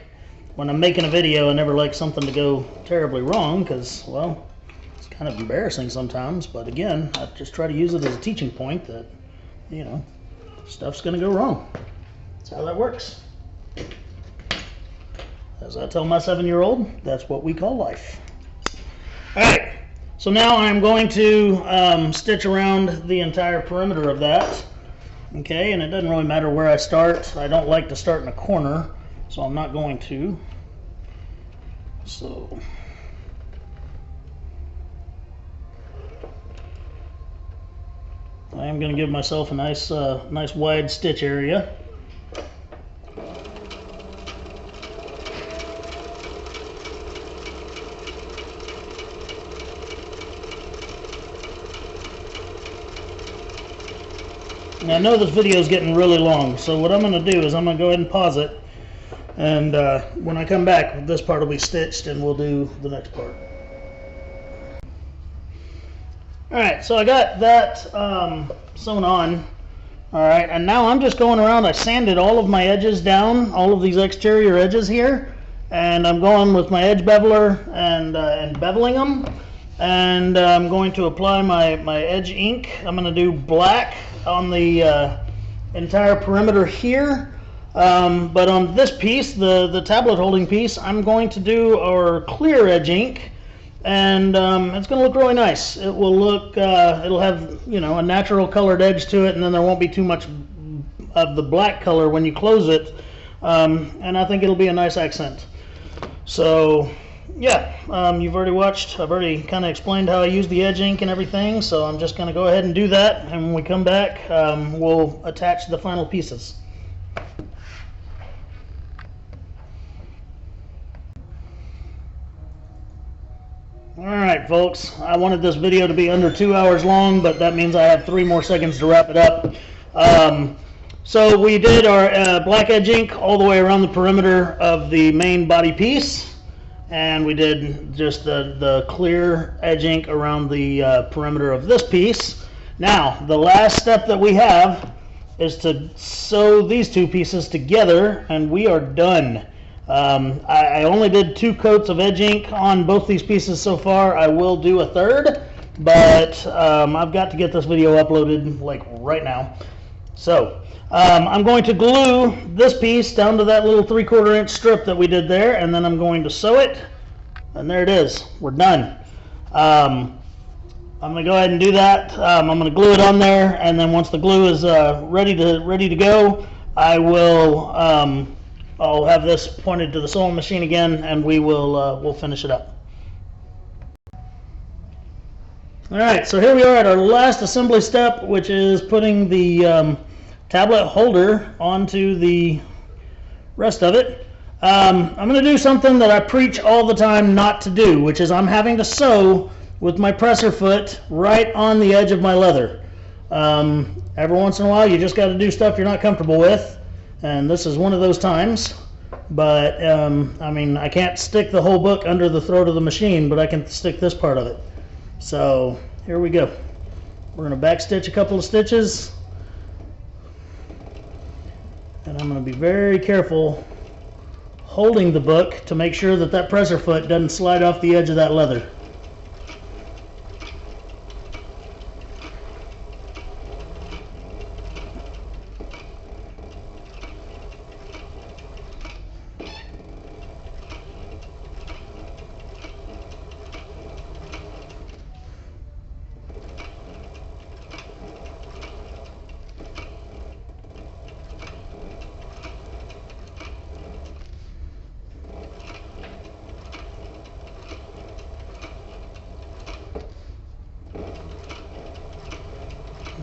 when I'm making a video, I never like something to go terribly wrong, because, well, it's kind of embarrassing sometimes, but again, I just try to use it as a teaching point that, you know, stuff's going to go wrong. That's how that works. As I tell my 7-year-old, that's what we call life. All right, so now I'm going to stitch around the entire perimeter of that. Okay, and it doesn't really matter where I start. I don't like to start in a corner, so I'm not going to. So I am going to give myself a nice wide stitch area. Now, I know this video is getting really long, so what I'm going to do is I'm going to go ahead and pause it, and when I come back, this part will be stitched and we'll do the next part. Alright, so I got that sewn on. Alright, and now I'm just going around. I sanded all of my edges down, all of these exterior edges here, and I'm going with my edge beveler and beveling them, and I'm going to apply my edge ink. I'm going to do black on the entire perimeter here, but on this piece, the tablet holding piece, I'm going to do our clear edge ink, and it's going to look really nice. It will look, it'll have, you know, a natural colored edge to it, and then there won't be too much of the black color when you close it, and I think it'll be a nice accent. So yeah, you've already watched, I've already kind of explained how I use the edge ink and everything, so I'm just going to go ahead and do that, and when we come back, we'll attach the final pieces. Alright folks, I wanted this video to be under 2 hours long, but that means I have 3 more seconds to wrap it up. So we did our black edge ink all the way around the perimeter of the main body piece. And we did just the clear edge ink around the perimeter of this piece. Now, the last step that we have is to sew these 2 pieces together, and we are done. I only did 2 coats of edge ink on both these pieces so far. I will do a third, but I've got to get this video uploaded like right now. So I'm going to glue this piece down to that little 3/4 inch strip that we did there, and then I'm going to sew it, and there it is. We're done. I'm going to go ahead and do that. I'm going to glue it on there, and then once the glue is ready to go, I will I'll have this pointed to the sewing machine again, and we'll finish it up. All right, so here we are at our last assembly step, which is putting the tablet holder onto the rest of it. I'm going to do something that I preach all the time not to do, which is I'm having to sew with my presser foot right on the edge of my leather. Every once in a while you just got to do stuff you're not comfortable with, and this is one of those times. But I mean, I can't stick the whole book under the throat of the machine, but I can stick this part of it. So here we go. We're going to backstitch a couple of stitches, and I'm going to be very careful holding the book to make sure that that presser foot doesn't slide off the edge of that leather.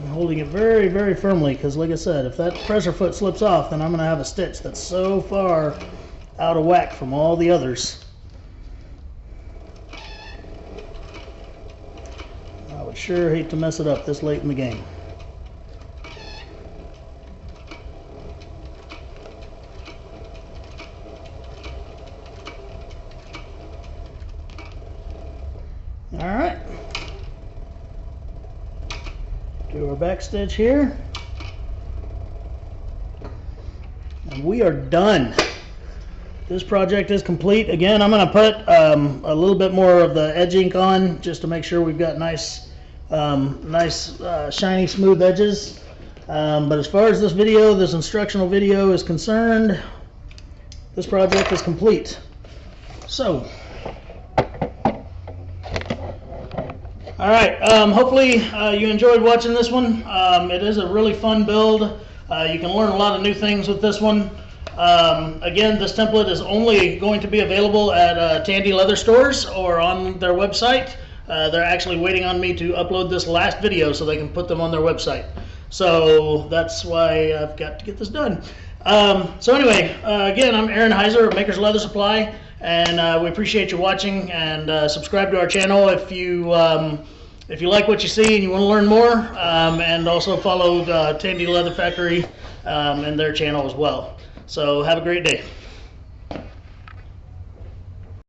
Holding it very, very firmly, because like I said, if that presser foot slips off, then I'm going to have a stitch that's so far out of whack from all the others. I would sure hate to mess it up this late in the game. All right. Do our back stitch here, and we are done. This project is complete. Again, I'm going to put a little bit more of the edge ink on just to make sure we've got nice shiny smooth edges. But as far as this instructional video is concerned, this project is complete. So all right, hopefully you enjoyed watching this one. It is a really fun build. You can learn a lot of new things with this one. Again, this template is only going to be available at Tandy leather stores or on their website. They're actually waiting on me to upload this last video so they can put them on their website. So that's why I've got to get this done. So anyway, again, I'm Aaron Heiser of Maker's Leather Supply, and we appreciate you watching, and subscribe to our channel if you like what you see and you want to learn more, and also follow Tandy Leather Factory and their channel as well. So have a great day.